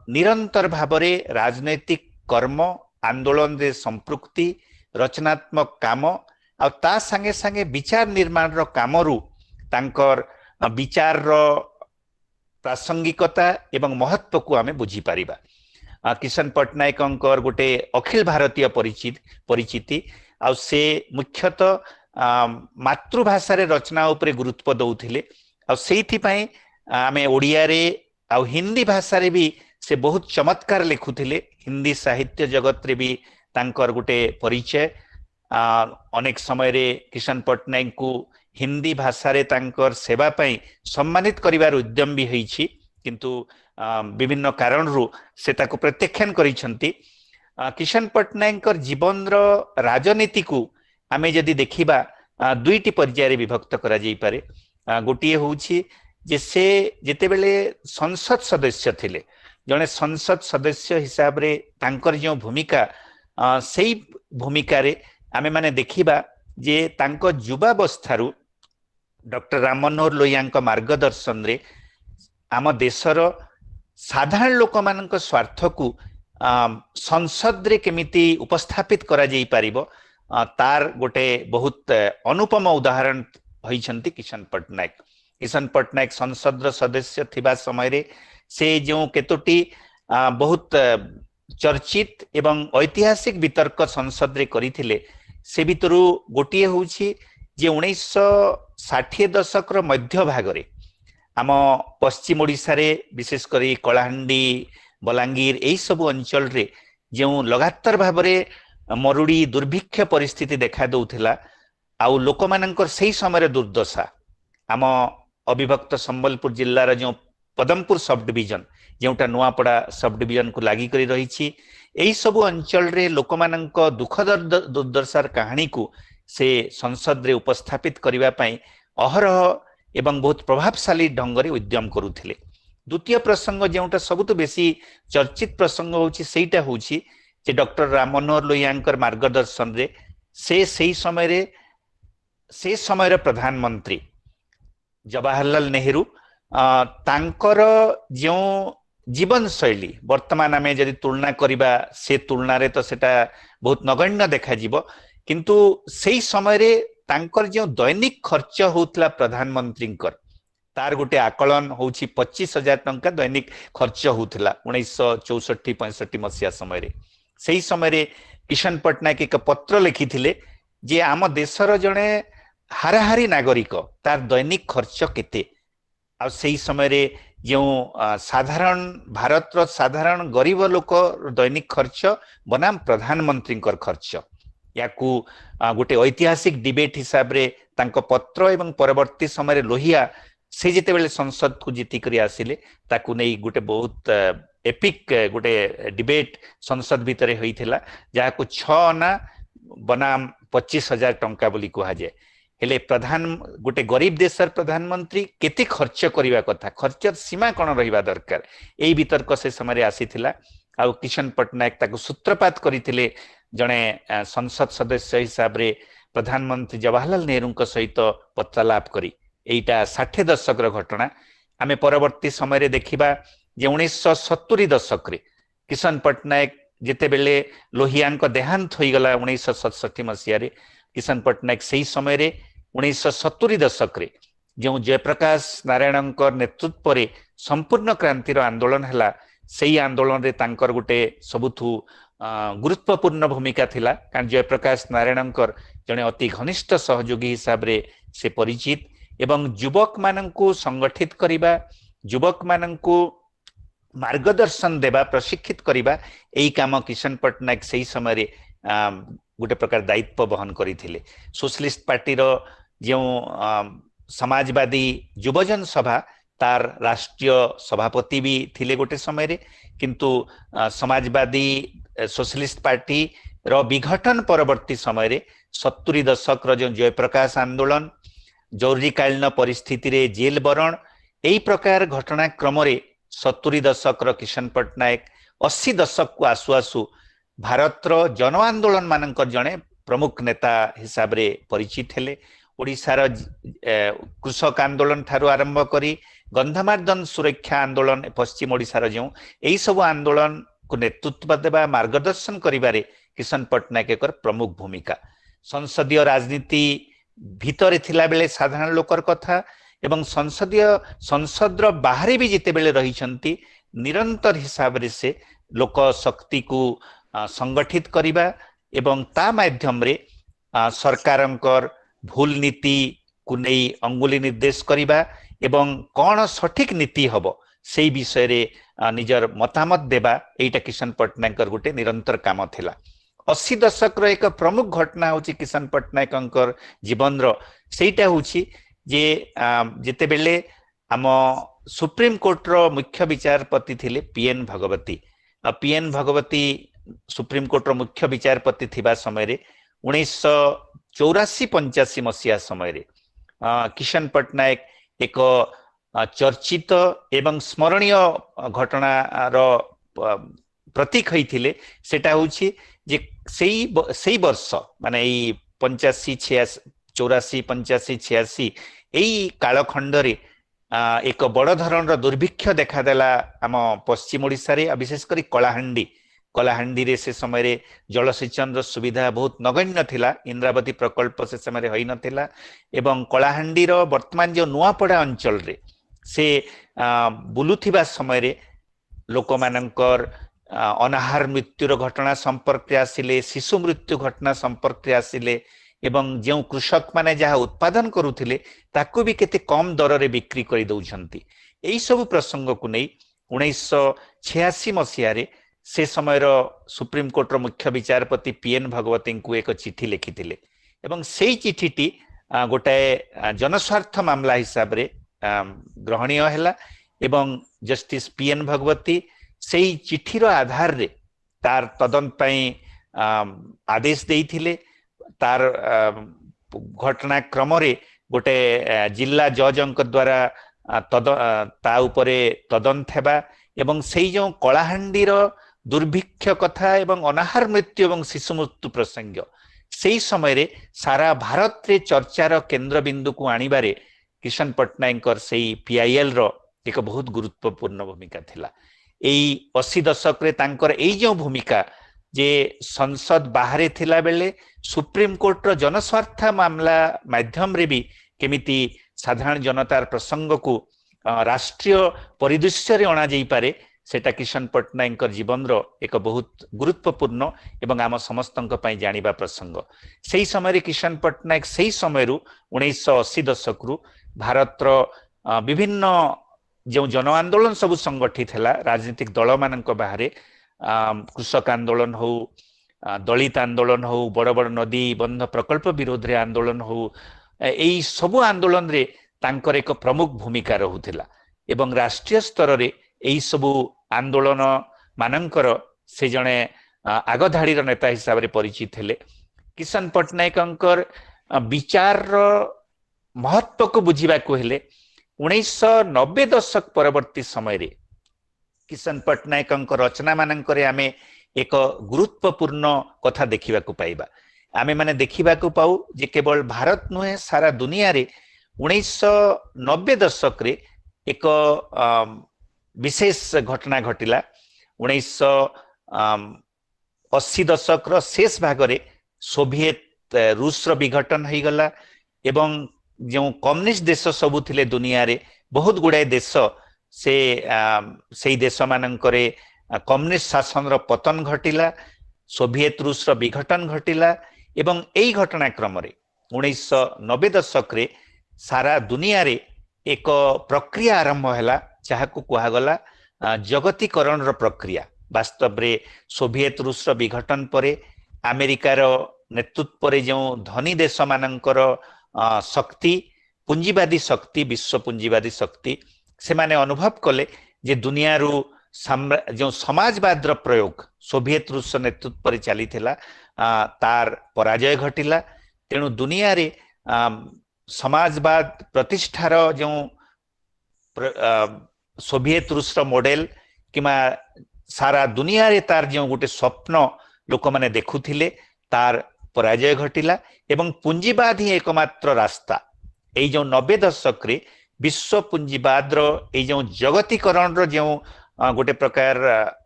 निरंतर भावरे राजनैतिक कर्म आंदोलन रे संपृक्ति रचनात्मक काम आ ता संगे संगे विचार निर्माण रो कामरू तांकर विचार रो प्रासंगिकता एवं महत्व को आमे बुझी पारिबा। किशन पट्टनायकर गोटे अखिल भारतीय परिचिति आ से मुख्यतः मातृभाषा रे रचना उपरे गुरुत्व दउथिले। आ सेथि पई आमे ओडिया रे आ हिंदी भाषा रे भी से बहुत चमत्कार लिखुथिले। हिंदी साहित्य जगत रे भी तांकर गोटे परिचय। अनेक समय रे किशन पट्टनायक को हिंदी भाषा रे तांकर सेवा पई सम्मानित करिवार उद्यम भी होईछि, किंतु विभिन्न कारण रु से ताको प्रत्याख्यान करिसंती। किशन पट्टनायकर जीवन रो राजनीति को आमे जदि देखिबा 2टी पर्याय विभक्त करा जाई पारे। गोटिए होउछि जे से जेतेबेले संसद सदस्य थिले, जने संसद सदस्य हिसाब रे तांकर जो भूमिका सेई भूमिका रे आमे माने देखिबा जे तांको युवावस्थारु डॉक्टर राम मनोहर लोहिया मार्गदर्शन रे आम देशर साधारण लोक मानक स्वार्थ को संसद रे केमिति उपस्थापित करा जाई पारिबो तार गोटे बहुत अनुपम उदाहरण होइछंती किशन पट्टनायक। किशन पट्टनायक संसद रो सदस्य थिबा समय रे से जो केतोटी बहुत चर्चित एवं ऐतिहासिक वितर्क संसद रे करिथिले, से भितरु गोटिए होउछि जे 1960 दशक रो मध्य भाग रे आम पश्चिम ओडिशा रे विशेष करी कलाहांडी बलांगीर यही सब अंचल रे जो लगातार भाव मरुड़ी दुर्भिक्ष परिस्थिति देखा दौथिला आउ लोक मानकर सही समय दुर्दशा आम अविभक्त संबलपुर जिल्लार जो पदमपुर सब डिविजन जोटा नुआपड़ा सब डिविजन को लागी करी रही यही सब अंचल रे लोक मानक दुख दुर्दशार कहानी को से संसद रे उपस्थापित करबा पई अहरह एवं बहुत प्रभावशाली ढंग रे उद्यम करुथिले। द्वितीय प्रसंग जोटा सबुत बेसी चर्चित प्रसंग होची सेटा होची जे डॉक्टर राम मनोहर लोहियांकर मार्गदर्शन रे से समय प्रधानमंत्री जवाहरलाल नेहरू तांकर जो जीवन शैली वर्तमान आम जदि तुलना करिबा से तुलना रे तो सेटा बहुत नगण्य देखा जीवो किंतु सेही समय रे तांकर जो दैनिक खर्च होतला प्रधानमंत्री तार गोटे आकलन होची 25,000 टंका दैनिक खर्च होतला 1964-65 मसीहा समय रे। सेही समय रे किशन पटनायक एक पत्र लिखिथिले जे आम देशर जणे हाराहारी नागरिक तार दैनिक खर्च केते आ सेही समय रे जो साधारण भारत रो साधारण गरीब लोक दैनिक खर्च बनाम प्रधानमंत्री खर्च याकू गोटे ऐतिहासिक डिबेट हिसाब रे तांको पत्र एवं परवर्ती समय लोहिया से जिते बेले संसद को जीति करी आसिले ताकू नै गोटे बहुत एपिक गोटे डिबेट संसद भितरे होइथिला जाहाकू 6 आना बनाम 25,000 टंका बोली कहा जाए हेले प्रधान गोटे गरीब देशर प्रधानमंत्री केते खर्च करिवा कथा खर्चर सीमा कोन रहिबा दरकार एई वितर्क से समय आसीथिला आ किशन पटनायक ताकू सूत्रपात करिथिले जणे संसद सदस्य हिसाब रे प्रधानमंत्री जवाहरलाल नेहरू सहित पत्रालाप करी एटा 60 दशक घटना आमे परवर्ती समय रे देखिबा जे 1970 दशक रे किशन पटनायक जेते बेले लोहियांक देहांत होई गला 1967 मसीहा रे किशन पटनायक सही समय रे 1970 दशक रे जो जयप्रकाश नारायण नेतृत्व रे संपूर्ण क्रांतिर आंदोलन हला सही आंदोलन रे तांकर गोटे सबुथु गुरुत्वपूर्ण भूमिका थिला कारण जयप्रकाश नारायण जने अति घनिष्ठ सहयोगी हिसाब रे से परिचित एवं युवक माननकु संगठित करिबा युवक माननकु मार्गदर्शन देबा प्रशिक्षित करिबा एई काम किशन पटनायक सही समय रे गोटे प्रकार दायित्व बहन करिथिले। सोशलिस्ट पार्टी रो जो समाजवादी युवजन सभा तार राष्ट्रीय सभापति भी थिले गोटे समय रे किंतु समाजवादी सोशलिस्ट पार्टी रो विघटन परवर्ती समय रे 70 दशक रो जो जयप्रकाश आंदोलन जरूरीकालीन परिस्थिति रे जेल बरण एई प्रकार घटनाक्रम रे 70 दशक रो किशन पटनायक 80 दशक को आसु आसु भारत रो जन आंदोलन मानक जने प्रमुख नेता हिसाब रे परिचित हेले। ओडिशार कृषक आंदोलन ठारू आरंभ करी गंधमार्दन सुरक्षा आंदोलन पश्चिम ओडिशार जो एई सब आंदोलन को नेतृत्व देबा मार्गदर्शन करिबारे किशन पटनायक एक प्रमुख भूमिका। संसदीय राजनीति भितरे थिला बेले साधारण लोकर कथा एवं संसद बाहर भी जिते बेले रही निरंतर हिसाब रे से लोक शक्ति को संगठित करिबा एवं ता माध्यम रे सरकारंकर भूल नीति को नहीं अंगुली निर्देश करिबा एवं कौन सठिक नीति हबो से विषय रे निजर मतामत देबा एटा किशन पटनायक गोटे निरंतर काम थिला। 80 दशक रो एक प्रमुख घटना होची किशन पटनायक जीवन रो सेटा होची जे जेते बेले आम सुप्रीम कोर्ट रो मुख्य विचारपति थिले PN Bhagwati PN Bhagwati supreme court रो मुख्य विचारपति थिबा समय रे 1984-85 मसीहा समय रे किशन पटनायक एक चर्चित एवं स्मरणीय घटना रो प्रतीक होइथिले सेटा होची जे सेई वर्ष माने ई 85-86 एई कालखंड रे एक बड़ धरण दुर्भिक्ष देखा देला आम पश्चिम ओडिशा रे विशेष करी कलाहांडी रे से समय रे जलसेचन सुविधा बहुत नगण्य थिला। इंद्रावती प्रकल्प से समय रे होई नथिला एवं कलाहांडी रो वर्तमान जो नुआपड़ा अंचल रे से बुलुथिबा समय रे लोक मानकर अनाहार मृत्युर घटना संपर्क आसिले शिशु मृत्यु घटना संपर्क आसिले एवं जो कृषक माने जहाँ उत्पादन करुथिले ताकू भी केते कम दर रे बिक्री कर दउछंती। एई सब प्रसंग को नहीं 1986 मसीह रे से समय सुप्रीम कोर्ट मुख्य विचारपति पीएन भगवती को एक चिठी लिखिथिले एवं सेई चिठीटी गोटाए जनस्वार्थ मामला हिसाब रे ग्रहणीय हैला एवं जस्टिस पीएन भगवती सेई चिठीर आधार रे तार तदंत पई आदेश देइथिले। तार घटना क्रम रे गोटे जिला जजंक द्वारा ता उपरे तदंत हेबा एवं सेई जो कलाहांडीर दुर्भिक्ष कथा एवं अनाहार मृत्यु एवं शिशु मृत्यु प्रसंग सेई समय रे सारा भारत रे चर्चार केंद्र बिंदु को आनिबारे किशन पट्टनायक सेई पीआईएल रो एक बहुत गुरुत्वपूर्ण भूमिका थिला। एई 80 दशक रे तांकर एई जो भूमिका जे संसद बाहर थिला बेले सुप्रीम कोर्ट रो जनस्वार्थ मामला माध्यम रे भी केमिति साधारण जनतार प्रसंग को राष्ट्रीय परिदृश्य रे अणा जाई पारे सेटा किशन पट्टनायक जीवन रो एक बहुत गुरुत्वपूर्ण एवं आम समस्तंक पई जानिबा प्रसंग। सेई समय रे किशन पट्टनायक सेई समय रु 1980 दशक रु भारत रो विभिन्न जो जन आंदोलन सब संगठित हैला राजनीतिक दल मानक बाहरे कृषक आंदोलन हो दलित आंदोलन हो बड़ बड़ नदी बंध प्रकल्प विरोध रे आंदोलन हो एई सबु आंदोलन रे तांकर एक प्रमुख भूमिका रहुथिला एवं राष्ट्रीय स्तर रे एई सबु आंदोलन मानकर से जने आगधाड़ीर नेता हिसाब रे परिचित हेले। किशन पट्टनायकंकर विचार महत्व को बुझीबा को हेले 1990 दशक परवर्ती समय रे किशन पट्टनायक रचना मानकर आमे एक गुरुत्वपूर्ण कथा देखिबा को पाइबा। आमे माने देखिबा को पाऊ जे केवल भारत नुहे सारा दुनिया रे 1990 दशक रे एक विशेष घटना घटिला। 1980 दशक रो शेष भाग रे सोवियत रूस रो विघटन हो गला एवं जो कम्युनिस्ट देश सबु थिले दुनिया रे बहुत गुड़ाए देश से देश मानकरे कम्युनिस्ट शासन रो पतन घटिला सोवियत रूस रो विघटन घटिला एवं एई घटना क्रम रे 1990 दशक रे सारा दुनिया रे एक प्रक्रिया आरंभ हैला जहाकू कहा गला जगतीकरण रो प्रक्रिया। वास्तव रे सोवियत रूस रो विघटन परे अमेरिकार नेतृत्व रे जो धनी देश मानकर शक्ति पुंजीवादी शक्ति विश्व पुंजीवादी शक्ति से माने अनुभव कले जे दुनिया रू जो समाजवाद रो प्रयोग सोवियत रूस नेतृत्व रे चली थिला तार पराजय घटिला। तेणु दुनिया रे समाजवाद प्रतिष्ठार जो सोवियत रूस रो मॉडल किमा सारा दुनिया रे तार जो गोटे स्वप्न लोक माने देखुथिले तार पराजय घटिला एवं पुंजीवाद ही एकमात्र रास्ता। एई जो 90 दशक रे विश्व पुंजीवाद रो एई जो जगतीकरण रो जो गोटे प्रकार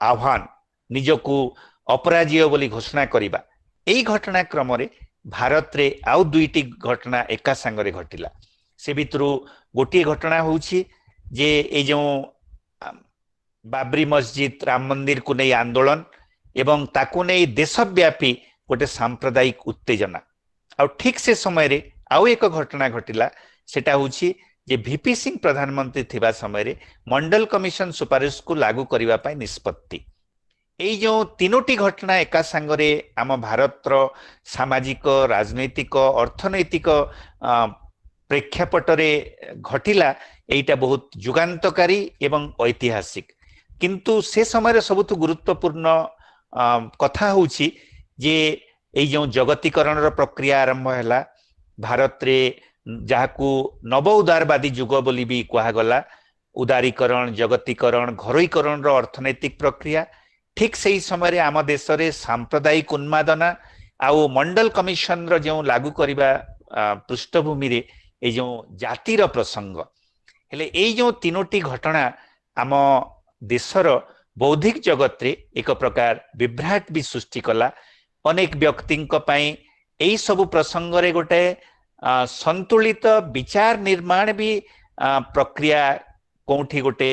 आह्वान निजको अपराजय बोली घोषणा करिबा एई घटना क्रम रे भारत रे आउ दुईटी घटना एका संगरे घटिला। से भितरु गोटे घटना होउछि जे एई जो बाबरी मस्जिद राम मंदिर को नहीं आंदोलन एवं ताकू नहीं देशव्यापी गोटे सांप्रदायिक उत्तेजना आ ठीक से समय रे आउ एक घटना घटिला सेटा होउछि जे वीपी सिंह प्रधानमंत्री थिबा समय रे मंडल कमिशन सुपारिश को लागू करिवा पाई निष्पत्ति। एई जो तीनोटी घटना एका संगरे आम भारत रो सामाजिक राजनैतिक अर्थनैतिक प्रेक्षापट रे घटिला एटा बहुत जुगान्तकारी एवं ऐतिहासिक। किंतु से समय सबुठ गुरुत्वपूर्ण कथा होउछि जे एई जो जगतीकरण रो प्रक्रिया आरंभ हैला भारत रे जहाकू नव उदारवादी युग बोली भी कहा गला उदारीकरण जगतीकरण घरोईकरण रो अर्थनैतिक प्रक्रिया ठीक सही समय आम देश रे सांप्रदायिक उन्मादना आउ मंडल कमिशन रो जो लागू करिबा पृष्ठभूमि रे ए जो जातिर प्रसंग हेले ए जो तीनोटी घटना आम देशर बौद्धिक जगत रे एक प्रकार विभ्राट भी सृष्टि कला। अनेक व्यक्ति यही सबु प्रसंग रे गोटे संतुलित विचार निर्माण भी प्रक्रिया कोठी गोटे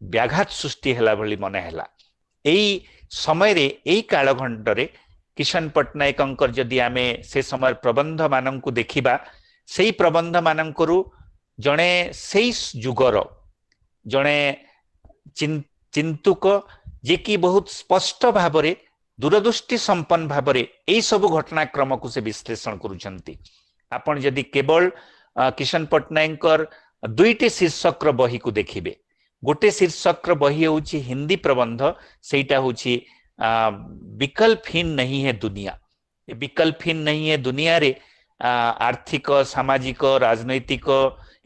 व्याघात सृष्टि हैला भली मने हैला। एई समय रे एई कालखंड रे किशन पट्टनायकंकर जदि आमे से समय प्रबंध मानंकु देखिबा सेई प्रबंध मानंकरु जणे सेई जुगर जणे चिंतुक जे कि बहुत स्पष्ट भावरे दूरदृष्टि संपन्न भावरे एई सब घटनाक्रम को से विश्लेषण करूछंती। आपण जदि केवल किशन पट्टनायकर दुईटी शीर्षक बही को देखिबे गोटे शीर्षक बही होची हिंदी प्रबंध सेटा होची विकल्पहीन नहीं है दुनिया। विकल्पहीन नहीं है दुनिया रे आर्थिक सामाजिक राजनैतिक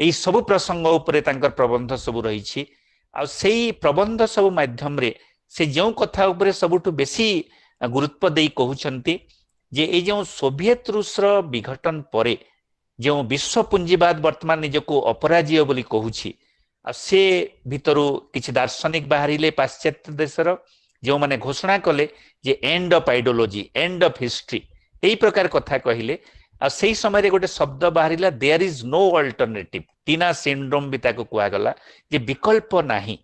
एई सब प्रसंग उपरे तांकर प्रबंध सब रही आ सेई प्रबंध सब माध्यम रे से जो कथा उपरे सबुठु बेसी गुरुत्व देई कहउछंती जे ए जो सोवियत रूसर विघटन परे जो विश्व पुंजीवाद वर्तमान निजको अपराजीय बोली कहूछि आ से भितरु किछि दार्शनिक बाहरिले पाश्चात्य देशर जो माने घोषणा कले जे end of ideology end of history एई प्रकार कथा कहिले आ सेई समय रे गोटे शब्द बाहरिला there is no alternative TINA syndrome भी ताको कुआ गला जे विकल्प नाही।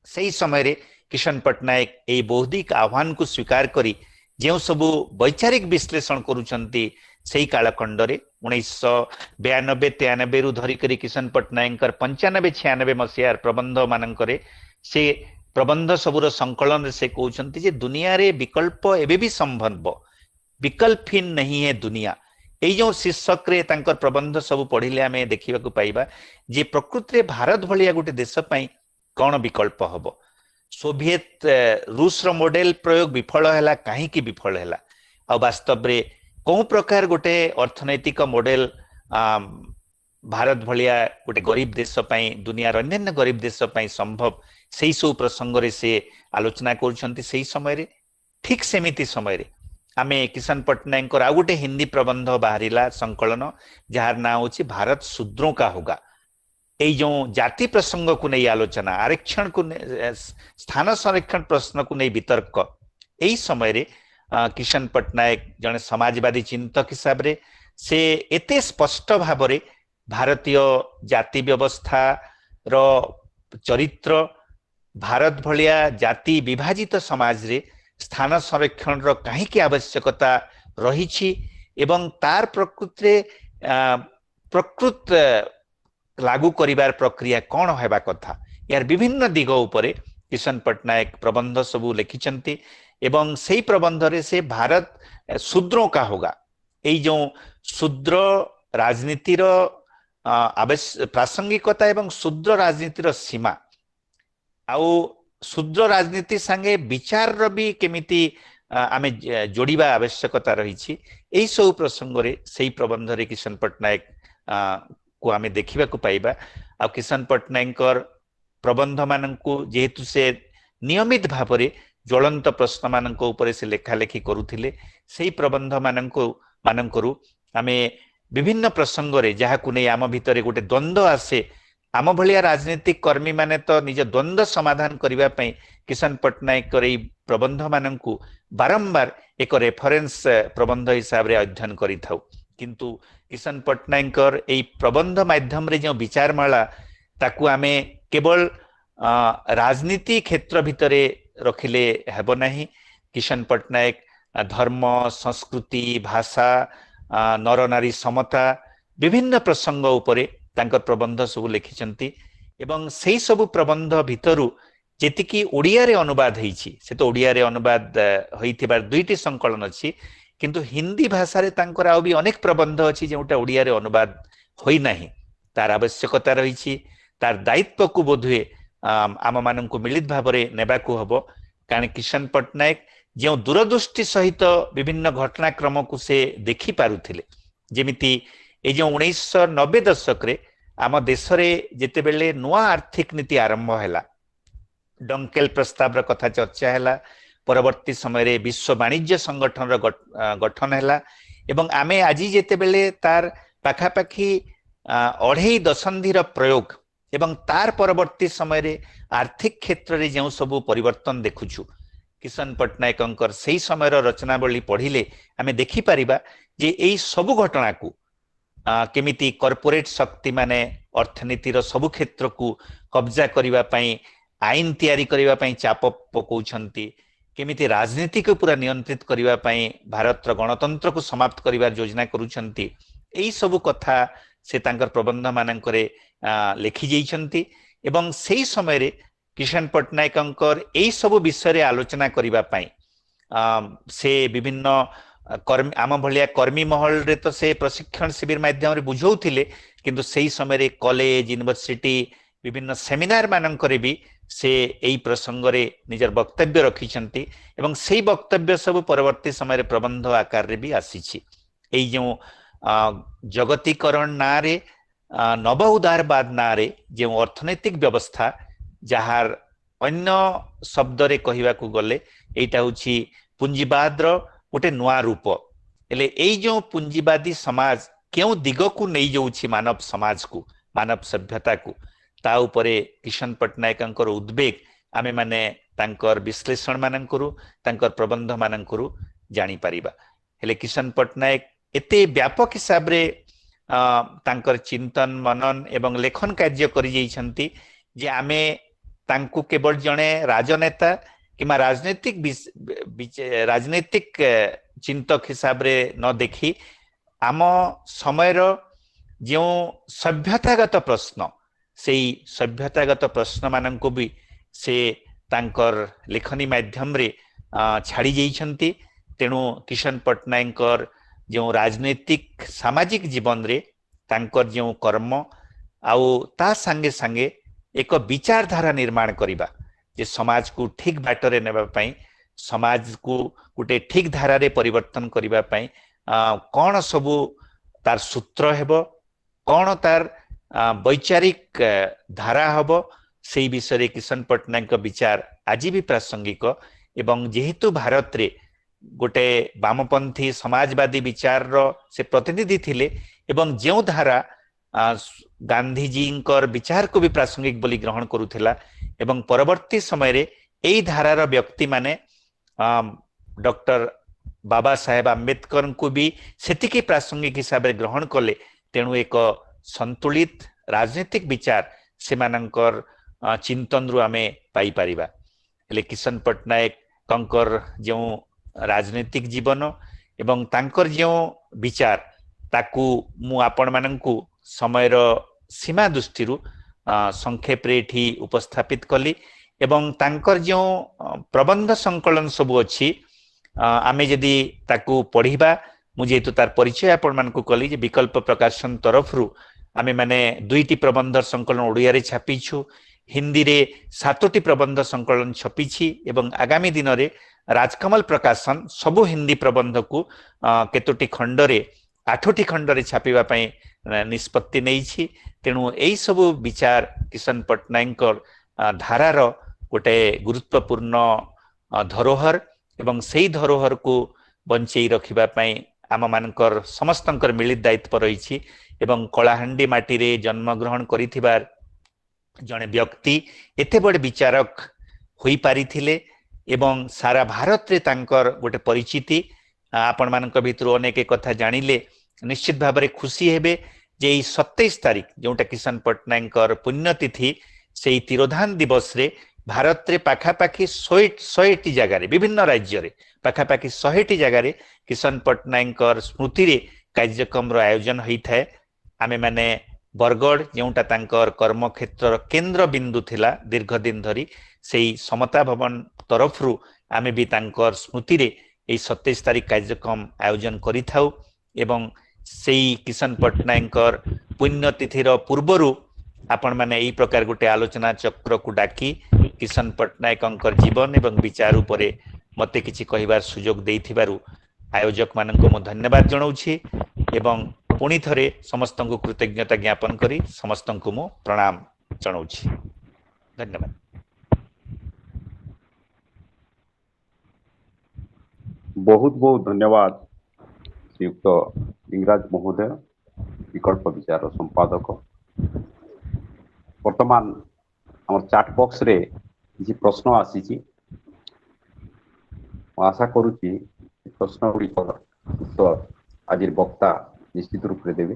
सेई समय रे किशन पट्टनायक एई बौद्धिक आह्वान को स्वीकार करी जो सब वैचारिक विश्लेषण करूछंती सेई कालखंड रे 1992-93 रु धरी करी किशन पट्टनायकर 95-96 मसियार प्रबंध मानकरे से प्रबंध सबुर संकलन से कहउछंती जे दुनिया रे विकल्प एबे भी संभव विकल्पहीन नहीं है दुनिया। एई जो शीर्षक रे तांकर प्रबंध सब पढ़िले आमे देखिबा को पाइबा जे प्रकृति रे भारत भलिया गोटे देश पई कोन विकल्प हबो। सोवियत रूस रो मॉडल प्रयोग विफल हैला काहे कि विफल हैला आ वास्तव रे कोन प्रकार गोटे अर्थनैतिक मॉडल भारत भलिया गोटे गरीब देश पई दुनिया रो अन्य गरीब देश पई संभव सेई सब प्रसंग रे से आलोचना करूछंती। सेई समय रे ठीक सेमिति समय रे आमे किशन पट्टनायकर आ गोटे हिंदी प्रबंध बाहरिला संकलन जार ना होची भारत शूद्रों का होगा। এই जो जाति प्रसंग को नहीं आलोचना आरक्षण को स्थान संरक्षण प्रश्न को नहीं वितर्क यही समय रे किशन पट्टनायक जने समाजवादी चिंतक हिसाब रे से एते स्पष्ट भाव रे भारतीय जाति व्यवस्था रो चरित्र भारत भलिया जाति विभाजित समाज रे स्थान संरक्षण रो काहे की आवश्यकता रही एवं तार प्रकृत लागू करिवार प्रक्रिया कौन हेबा कथा यार विभिन्न दिग उपरे किशन पट्टनायक प्रबंध सबू लिखिचंती एवं सेई प्रबंध रे से भारत शूद्रों का होगा एई जो शूद्र राजनीति रो प्रासंगिकता एवं शूद्र राजनीति रो सीमा आउ शूद्र राजनीति संगे विचार रो भी केमिति आमे जोड़िबा आवश्यकता रही एई सब प्रसंग रे सेई प्रबंध रे किशन पट्टनायक को आमे देखिबा को पाइबा आ किशन पट्टनायकर प्रबंध माननकु जेहेतु से नियमित भाव रे ज्वलंत प्रश्न माननक ऊपर से लेखा लेखी करूथिले सेई प्रबंध माननकरु आमे विभिन्न प्रसंग रे जहा को नै आम भितरे गोटे द्वंद्व आसे आम भलिया राजनीतिक कर्मी माने तो निज द्वंद्व समाधान करिबा पई किशन पट्टनायकर एई प्रबंध माननकु बारंबार एक रेफरेंस प्रबंध हिसाब रे अध्ययन करिथाउ किंतु किशन पट्टनायकर एई प्रबंध माध्यम रे जो विचारमाला ताकू आमे केवल राजनीति क्षेत्र भितरे रखिले हेबो नाही। किशन पट्टनायक धर्म संस्कृति भाषा नर नारी समता विभिन्न प्रसंग उपरे तांकर प्रबंध सब लिखिचंती एवं सेई सब प्रबंध भितरु जेतिकी ओडिया रे अनुवाद हेछि से तो ओडिया रे अनुवाद होइथिबार दुईटी संकलन अछि किंतु हिंदी भाषा रे तांकर आ भी अनेक प्रबंध अछि जेउटा ओडिया रे अनुवाद होई नाही तार आवश्यकता रही तार दायित्व को बोधुए आम माननकु मिलित भाव रे नेबाकू हबो कारण किशन पट्टनायक जो दूरदृष्टि सहित विभिन्न घटनाक्रम को से देखि पारुथिले जेमिति ए जो 1990 दशक रे आम देश रे जेते बेले नुआ आर्थिक नीति आरंभ हैला डंकेल प्रस्ताव र कथा चर्चा हैला परवर्ती समय रे विश्व वाणिज्य संगठन र गठन हैला एवं आमे आजी जेते बेले तार पाखापाखी 2.5 दशंधि र प्रयोग एवं तार परवर्ती समय रे आर्थिक क्षेत्र रे जो सब परिवर्तन देखुछु किशन पट्टनायकंकर सेई समय रो रचनावली पढ़िले आमे देखि परिबा जे एई सब घटना को केमिति कॉर्पोरेट शक्ति माने अर्थनीति रो सब क्षेत्र को कब्जा करिवा पई आईन तैयारी करिवा पई चाप पकौछंती केमिति राजनीति को पूरा नियंत्रित करबा पई भारत गणतंत्र को समाप्त करिवार योजना करूछंती एई सब कथा से तांकर प्रबंध मानकरे लेखि जाइछंती एवं सेही समय रे किशन पटनायकंकर एई सब विषय रे आलोचना करिबा पई से विभिन्न कर्मी आम भलिया कर्मी महल रे तो से प्रशिक्षण शिविर माध्यम रे बुझौथिले किंतु सेही समय रे कॉलेज यूनिवर्सिटी विभिन्न सेमिनार मानकरे भी से एई प्रसंग रे निजर वक्तव्य रखिछंती एवं सेही वक्तव्य सब परवर्ती समय रे प्रबंध आकार रे भी आसीछि एई जो जगतीकरण ना रे नव उदारवाद ना रे जो अर्थनैतिक व्यवस्था जहार अन्य शब्द रे कहिबा को गले एटा होछि पुंजीवाद रो गोटे नुआ रूप एले एई जो पुंजीवादी समाज केउ दिग को नै जाउछि मानव समाज को मानव सभ्यता को ता उपरे किशन पटनायकंकर उद्वेग आमे माने तांकर विश्लेषण मानकरू तांकर प्रबंध मानकरू जानि परिबा हेले किशन पटनायक एते व्यापक हिसाब रे तांकर चिंतन मनन एवं लेखन कार्य करि जाइछंती जे आमे तांकु केवल जणे राजनेता किमा राजनीतिक चिंतक हिसाब रे न देखी आम समय रो जो सभ्यतागत प्रश्न से सभ्यतागत प्रश्न मानक भी से तांकर लेखनी माध्यम रे छाड़ी जाइछंती तेणु किशन पटनायकर जो राजनीतिक सामाजिक जीवन रे तांकर जो कर्म आउ ता संगे संगे एक विचारधारा निर्माण करिबा जे समाज को ठीक बाटरे नेबा पई समाज को गोटे ठीक धारा रे परिवर्तन करिबा पई कौन सबु तार सूत्र हेबो कौन तार वैचारिक धारा हब से विषय किशन पटनायक विचार आज भी प्रासंगिक एवं जेहेतु भारत रे गोटे वामपंथी समाजवादी विचार रो से प्रतिनिधि थिले एवं जो धारा गांधीजी विचार को भी प्रासंगिक बोली ग्रहण करुथिला एवं परवर्ती समय रे एई धारार व्यक्ति माने डॉक्टर बाबा साहेब आंबेडकर को भी सेतिकी प्रासंगिक हिसाब रे ग्रहण कले तेणु एक संतुलित राजनीतिक विचार से मानकर चिंतन रु आमे पाई परिबा हेले किशन पटनायक कंकर जो राजनीतिक जीवन एवं तांकर जो विचार ताकू मु आपण माननकु समय सीमा दृष्टि संक्षेप रे एठी उपस्थापित कली एवं तांकर जो प्रबंध संकलन सब अछि आमे यदि ताकू पढ़िबा मु जेतु तार परिचय आपण मानकु कली जे विकल्प प्रकाशन तरफ रु आमे माने 2टी प्रबंध संकलन ओडिया रे छापिछु हिंदी रे 7टी प्रबंध संकलन छपिछि एवं आगामी दिन रे राजकमल प्रकाशन सबु हिंदी प्रबंध को केतोटी खंड रे 8टी खंड रे छापिबा पई निष्पत्ति नैछि तेणु एई सबु विचार किशन पटनायकर धारार गोटे गुरुत्वपूर्ण धरोहर एवं सेई धरोहर को बंचई रखिबा पई आम मानकर समस्तंकर मिलित दायित्व रही एवं कलाहांडी माटी रे जन्म ग्रहण करिथिबार जने व्यक्ति एते बड़ विचारक होई पारिथिले एवं सारा भारत रे तांकर गोटे परिचिति आपण मानक भितर अनेक कथा जानिले निश्चित भाव में खुशी हेबे जे 27 तारीख जोटा किशन पटनायकर पुण्यतिथि से तिरोधान दिवस रे भारत रे पाखापाखि 100टी जगह विभिन्न राज्य रे पाखापाखि 100टी जगह किशन पटनायकर स्मृति रे कार्यक्रम रो आयोजन होई थाए आमे माने बरगढ़ जोटा तांकर कर्म क्षेत्र केंद्र बिंदु थिला दीर्घ दिन धरी से समता भवन तरफ रु आमे भी तांकर स्मृति रे 27 तारीख कार्यक्रम आयोजन करि थाउ एवं से किशन पटनायकर पुण्यतिथि पूर्वरु आपण माने एई प्रकार गोटे आलोचना चक्र को डाकी किशन पटनायकर जीवन एवं विचार उपरे मते किछि कहिबार सुजोग देइथिबारु आयोजक माननको मु धन्यवाद जणाउछि एवं पुणी थरे समस्त को कृतज्ञता ज्ञापन करी समस्त को मु प्रणाम जणाउछि धन्यवाद। बहुत बहुत धन्यवाद श्रीयुक्त लिंगराज महोदय विकल्प विचार संपादक वर्तमान आम चैट बॉक्स रे किसी प्रश्न आसी आशा करुच्ची प्रश्न गुड़िकर उत्तर आज वक्ता निश्चित रूप से देवे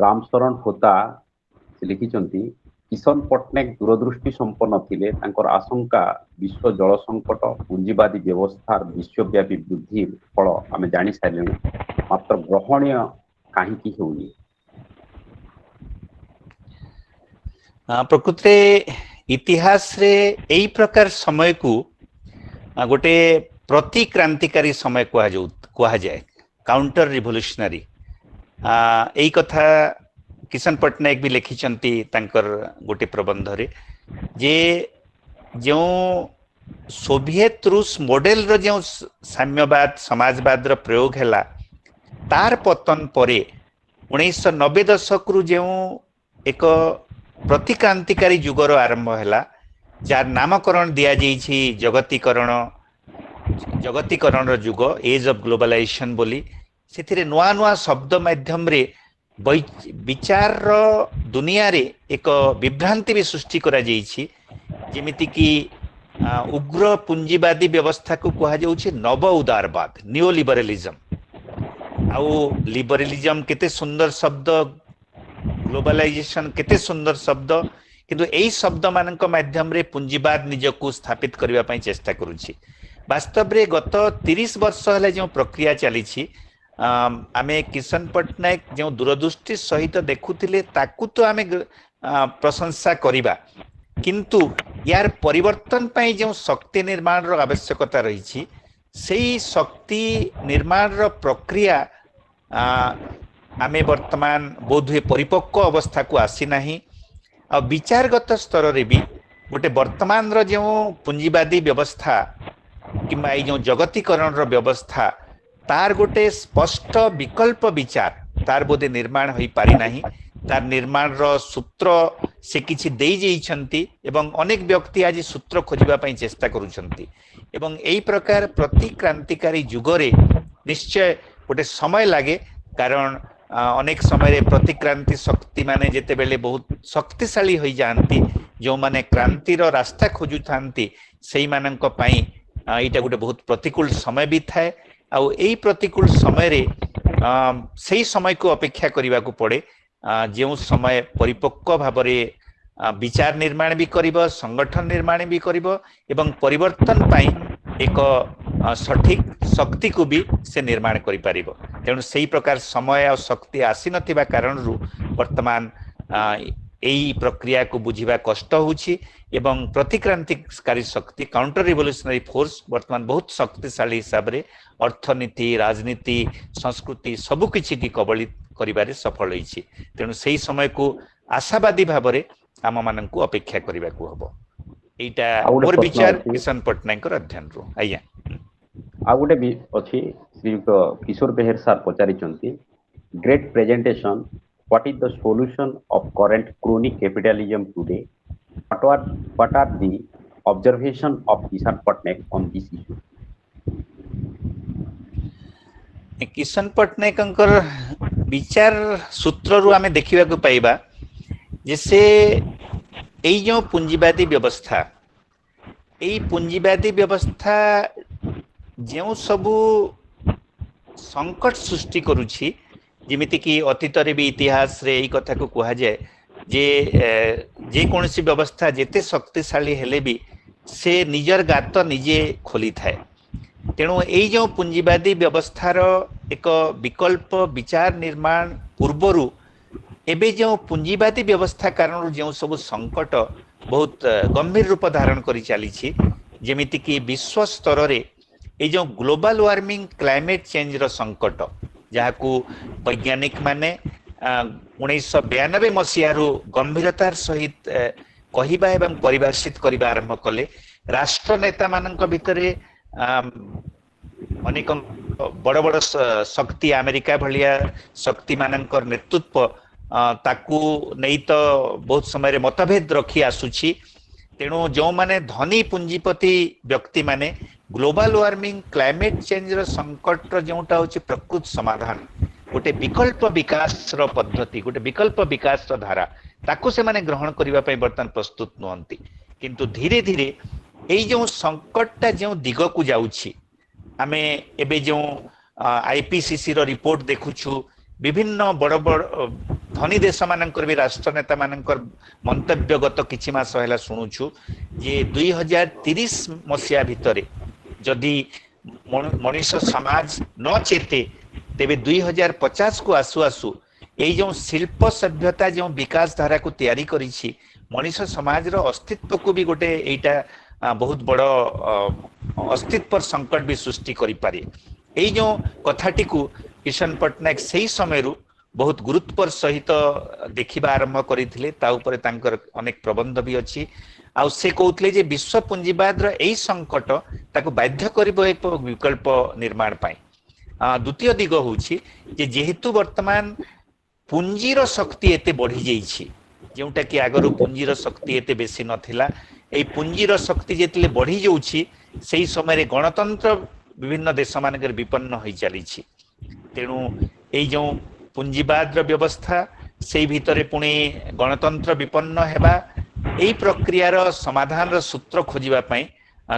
रामशरण होता से लिखिं किशन पट्टनायक दूरदृष्टि संपन्न थिले तांकर आशंका विश्व जल संकट पुंजीवादी व्यवस्थार विश्वव्यापी वृद्धि फल आम जानी सारे मात्र ग्रहणीय कहीं होनी प्रकृत इतिहास रे एई प्रकार समय को गोटे प्रतिक्रांतिकारी समय कहा जाए काउंटर रिवोल्यूशनरी एई कथा किशन पट्टनायक भी लिखिचंती तांकर गोटे प्रबंध रे जे जो सोवियत रूस मॉडल रो जो साम्यवाद समाजवाद रो प्रयोग हैला तार पतन परे 1990 दशक रु जो एक प्रतिक्रांतिकारी युगर आरंभ हैला जार नामकरण दिया जाइछि जगतीकरण रो युग एज ऑफ ग्लोबलाइजेशन बोली सेथिरे नुआ नुआ शब्द माध्यम रे विचार दुनिया रे एक विभ्रांति भी सृष्टि करा जाइछि जेमिति कि उग्र पुंजीवादी व्यवस्था को कहा जाउछि नव उदारवाद न्यू लिबरलिज्म आउ लिबरलिज्म केते सुंदर शब्द ग्लोबलाइजेशन केते सुंदर शब्द किंतु एई शब्द मानक माध्यम रे पुंजीवाद निजको स्थापित करबा पई चेष्टा करूछि वास्तव रे गत 30 वर्ष हले जो प्रक्रिया चली आमे किशन पट्टनायक जो दूरदृष्टि सहित देखुथिले ताकू तो आमे प्रशंसा करिबा किंतु यार परिवर्तन पई जो शक्ति निर्माण रो आवश्यकता रही सेही शक्ति निर्माण रो प्रक्रिया आमे वर्तमान बोधुए परिपक्व अवस्था को आसी नाही आ विचारगत स्तर रे भी गोटे वर्तमान रो जो पुंजीवादी व्यवस्था किंबा जो जगतीकरण रो व्यवस्था तार गोटे स्पष्ट विकल्प विचार तार बोधे निर्माण हो पारि नाही तार निर्माण रो सूत्र से किछि देई जाइछंती एवं अनेक व्यक्ति आज सूत्र खोजिबा पई चेष्टा करूछंती एवं एई प्रकार प्रतिक्रांतिकारी युगरे निश्चय गोटे समय लागे कारण अनेक समय प्रतिक्रांति शक्ति माने जेते बेले बहुत शक्तिशाली होई जानती जो माने क्रांतिर रास्ता खोजु थांती सेई मानक पई एटा गोटे बहुत प्रतिकूल समय भी थाए आउ एई प्रतिकूल समय रे सेई समय को अपेक्षा करिबा को पड़े जो समय परिपक्व भाबरे विचार निर्माण भी करिबो संगठन निर्माण भी करिबो एवं परिवर्तन पई एक सठिक शक्ति को भी से निर्माण करि पारिबो तेणु सेई प्रकार समय और शक्ति आसी नथिबा कारण रु वर्तमान एई प्रक्रिया को बुझिबा कष्ट होछि एवं प्रतिक्रांतिकारी शक्ति काउंटर रिवोल्यूशनरी फोर्स वर्तमान बहुत शक्तिशाली हिसाब रे अर्थनीति राजनीति संस्कृति सबु किछि की कबलित करिबारे सफल होइछि तेणु सेई समय को आशावादी भाबरे आम माननकु अपेक्षा करिबा को हबो एटा मोर विचार किशन पट्टनायक अध्ययन रो आज्ञा आ गोटे भी अछि श्री किशोर बेहेर सर पचारिचंती great presentation what is the solution of current crony capitalism today what are the observation of Kishan Patnaik on this issue Kishan पट्टनायकंकर विचार सूत्र रु आमे देखिबा को पाइबा जैसे एई जो पुंजीवादी व्यवस्था जो सबु संकट सृष्टि करूछि जेमिति कि अतीत रे भी इतिहास रे एई कथा को कहा जाए जे कोनसी व्यवस्था जेते शक्तिशाली हेले भी से निजर गात निजे खोली थाए तेणु एई जो पुंजीवादी व्यवस्थार एक विकल्प विचार निर्माण पूर्वरु एबे जो पुंजीवादी व्यवस्था कारण जो सब संकट बहुत गंभीर रूप धारण करि चली जेमिति कि विश्व स्तर रे ए जो ग्लोबल वार्मिंग क्लाइमेट चेंज रो संकट जहाँ को वैज्ञानिक माने 1992 मसीह गंभीरतार सहित कहवा एवं परिभाषित करने आरंभ कले राष्ट्र नेता मानक भितरे अनेक बड़ बड़ शक्ति अमेरिका भलिया शक्ति मानकर नेतृत्व ताकू नहीं तो बहुत समय मतभेद रखी आसुची तेणु जो माने धनी पुंजीपति व्यक्ति माने ग्लोबल वार्मिंग क्लाइमेट चेंज रो संकट जोटा होची प्रकृत समाधान गोटे विकल्प विकास रो पद्धति गोटे विकल्प विकास रो धारा ताकू से माने ग्रहण करिबा पई वर्तमान प्रस्तुत नहंती किंतु धीरे धीरे एई जो संकटटा जो दिग को जाउची आमे एबे जो आईपीसीसी रो रिपोर्ट देखुछु विभिन्न बड़ बड़ धनी देश मानकर भी राष्ट्र नेता मानकर मंतव्यगत किछि मास हैला सुनुछु जे 2030 मसिया भितरे जदि मनुष्य समाज न चेते तेबे 2050 को आसु आसु यही जो शिल्प सभ्यता जो विकास धारा को तैयारी करिछि मनुष्य समाज रो अस्तित्व को भी गोटे एटा बहुत बड़ अस्तित्व पर संकट भी सृष्टि करि पारे यही जो कथाटी को किशन पटनायक सही समय रु बहुत गुरुत्वर सहित देखिबा आरंभ करिथिले ता ऊपर तांकर अनेक प्रबंध भी अछि आ से कहउतले जे विश्व पुंजीवाद रो एही संकट ताको बाध्य करिबो एक विकल्प निर्माण पाई द्वितीय दिग होछि जे जेहेतु वर्तमान पुंजीर शक्ति एते बढ़ी जाइछि जोटा कि आगरु पुंजीर शक्ति एते बेसी नथिला एई पुंजीर शक्ति जेतले बढ़ी जाउछि सेही समय गणतंत्र विभिन्न देश मानकर विपन्न होई चलीछि तेणु एई जो पुंजीवाद व्यवस्था से भितरे पुणी गणतंत्र विपन्न हेबा एई प्रक्रियार समाधान सूत्र खोजिबा पई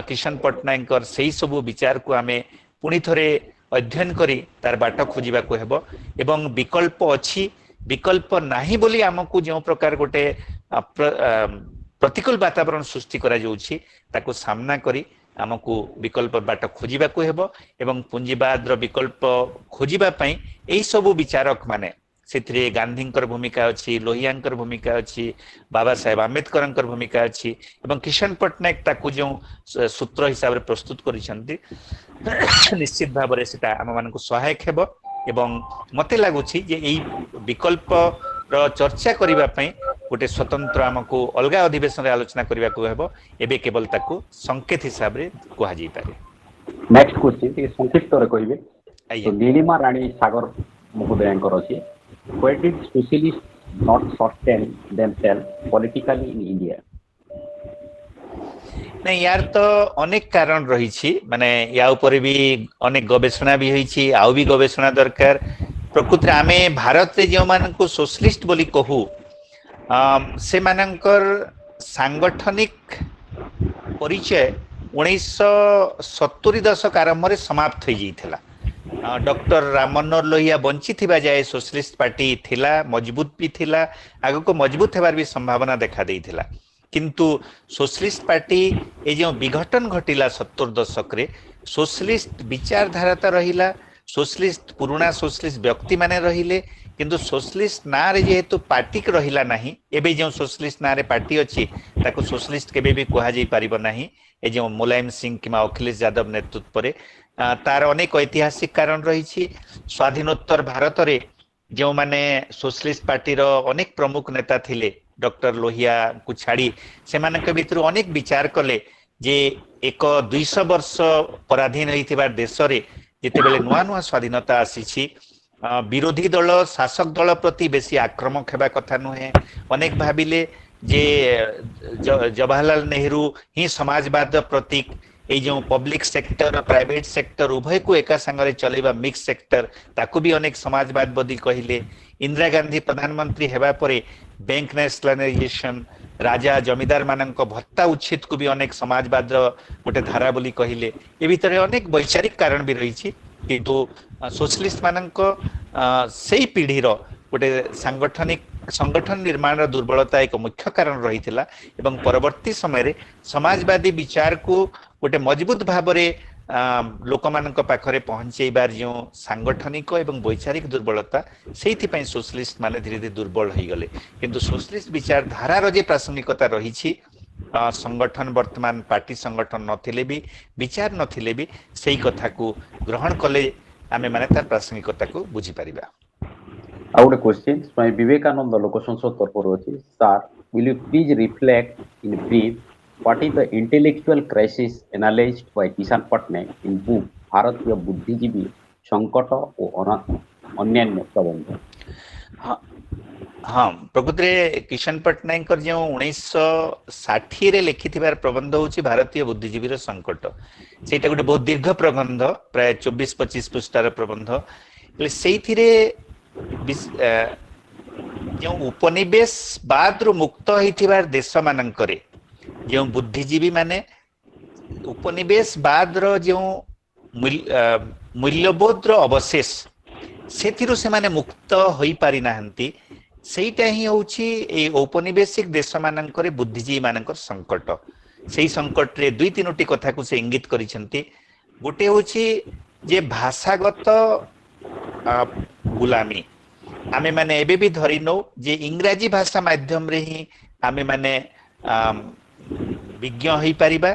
किशन पटनायक से सब विचार को आमे पुणी थरे अध्ययन करी तार बाट खोजिबा को हेबो एवं विकल्प अछि विकल्प नाही बोली हमकु जो प्रकार गोटे प्रतिकूल वातावरण सृष्टि करा जाउछि ताको सामना करी हमकु विकल्प बाट खोजिबा को हेबो एवं पुंजीवाद विकल्प खोजिबा पई एई सब विचारक माने सेथिरे गांधींकर भूमिका अछि लोहियांकर भूमिका अछि बाबा साहेब आंबेडकरंकर भूमिका अछि एवं किशन पटनायक ताकु जो सूत्र हिसाब रे प्रस्तुत करिसंती निश्चित भाव रे सेटा हम मानकु सहायक हेबो एवं मते लागुछि जे एई विकल्प रो चर्चा करिबा पई गोटे स्वतंत्र हमकु अलगा अधिवेशन रे आलोचना करिबा को हेबो एबे केवल ताकु संकेत हिसाब रे कोहा जाई पारे नेक्स्ट क्वेश्चन ती संक्षिप्त रे कहिबे तो नीलिमा रानी सागर महोदयंकर अछि why did socialists not sustain themselves politically in India नहीं यार तो अनेक कारण रही छी माने या ऊपर भी अनेक गवेषणा भी होई छी आउ भी गवेषणा दरकार प्रकृति आमे भारत रे जो मान को सोशलिस्ट बोली कहू से मानकर सांगठनिक परिचय 1970 दशक आरंभ रे समाप्त हो जाइथिला डॉक्टर राम मनोहर लोहिया बंची थिबा जाय सोशलिस्ट पार्टी थिला मजबूत भी थिला आगो को मजबूत हेबार भी संभावना देखा देइथिला किंतु सोशलिस्ट पार्टी ए जो विघटन घटिला 70 दशक रे सोशलिस्ट विचारधारा तो रहिला सोशलिस्ट पुराना सोशलिस्ट व्यक्ति माने रहिले किंतु सोशलिस्ट ना रे जेहेतु पार्टी के रहिला नाही एबे जो सोशलिस्ट ना रे पार्टी अछि ताको सोशलिस्ट केबे भी कहा जाई परिबो नाही ए जो मुलायम सिंह किमा अखिलेश यादव नेतृत्व रे तार अनेक ऐतिहासिक कारण रही स्वाधीनोत्तर भारत रे जो माने सोशलिस्ट पार्टी रो अनेक प्रमुख नेता थिले डॉक्टर लोहिया को छाड़ी से मानक भितर अनेक विचार कले जे एक 200 वर्ष पराधीन होइथिबा देश रे जेते बेले नुआ नुआ स्वाधीनता आसीछि विरोधी दल शासक दल प्रति बेसी आक्रमक हेबा कथा नुहे अनेक भाबिले जे जवाहरलाल नेहरू ही समाजवाद प्रतीक ए जो पब्लिक सेक्टर और प्राइवेट सेक्टर उभय को एका संगरे चलेबा मिक्स सेक्टर ताकू भी अनेक समाजवादवादी कहिले इंदिरा गांधी प्रधानमंत्री हेबा परे बैंक नेशनलाइजेशन राजा जमीदार मानक भत्ता उच्छेद को भी अनेक समाजवाद गोटे धारा बोली कहिले ए भितर अनेक वैचारिक कारण भी रही किंतु सोशलिस्ट मानक सेही पीढ़ी रो गोटे संगठन निर्माण दुर्बलता एक मुख्य कारण रही एवं परवर्ती समय समाजवादी विचार को गोटे मजबूत भाव लोक मानक पाखरे पहुंचेबार जो सांगठनिक एवं वैचारिक दुर्बलता से सोशलिस्ट माने धीरे धीरे दुर्बल हो गले किंतु सोशलिस्ट विचारधारार जे प्रासंगिकता रही संगठन वर्तमान पार्टी संगठन नथिले भी विचार नथिले भी सही कथा को ग्रहण कले आमे माने तार प्रासंगिकता को बुझी परिबा Our question by Vivekananda Lok Sansad तरफରୁ अछि sir will you please reflect in brief what is the intellectual crisis analyzed by Kishan Patnaik in book भारतीय बुद्धिजीवी संकट और अन्यान्य प्रबंध हाँ प्रकृति किशन पटनायक जो 1960 रे लिखिथिबार प्रबंध होछि भारतीय बुद्धिजीवी संकट सेटा गोटे बहुत दीर्घ प्रबंध प्राय 24-25 पृष्ठार प्रबंध सेइथिरे जो उपनिवेशवाद रु मुक्त होइथिबार देश मानकरे जो बुद्धिजीवी माने उपनिवेशवाद रो जो मूल्यबोध रो अवशेष सेथिरु से माने मुक्त होई पारि नाहंती ସେଇଟା ହିଁ ହଉଛି ଏଇ ଔପନିବେଶିକ ଦେଶ ମାନଙ୍କରେ ବୁଦ୍ଧିଜୀବୀ ମାନଙ୍କର ସଂକଟ। ସେଇ ସଂକଟରେ ଦୁଇ ତିନୋଟି କଥାକୁ ସେ ଇଙ୍ଗିତ କରିଛନ୍ତି। ଗୋଟେ ହଉଛି ଯେ ଭାଷାଗତ ଗୁଲାମୀ ଆମେ ମାନେ ଏବେ ବି ଧରି ନଉ ଯେ ଇଂରାଜୀ ଭାଷା ମାଧ୍ୟମରେ ହିଁ ଆମେ ମାନେ ବିଜ୍ଞ ହେଇପାରିବା,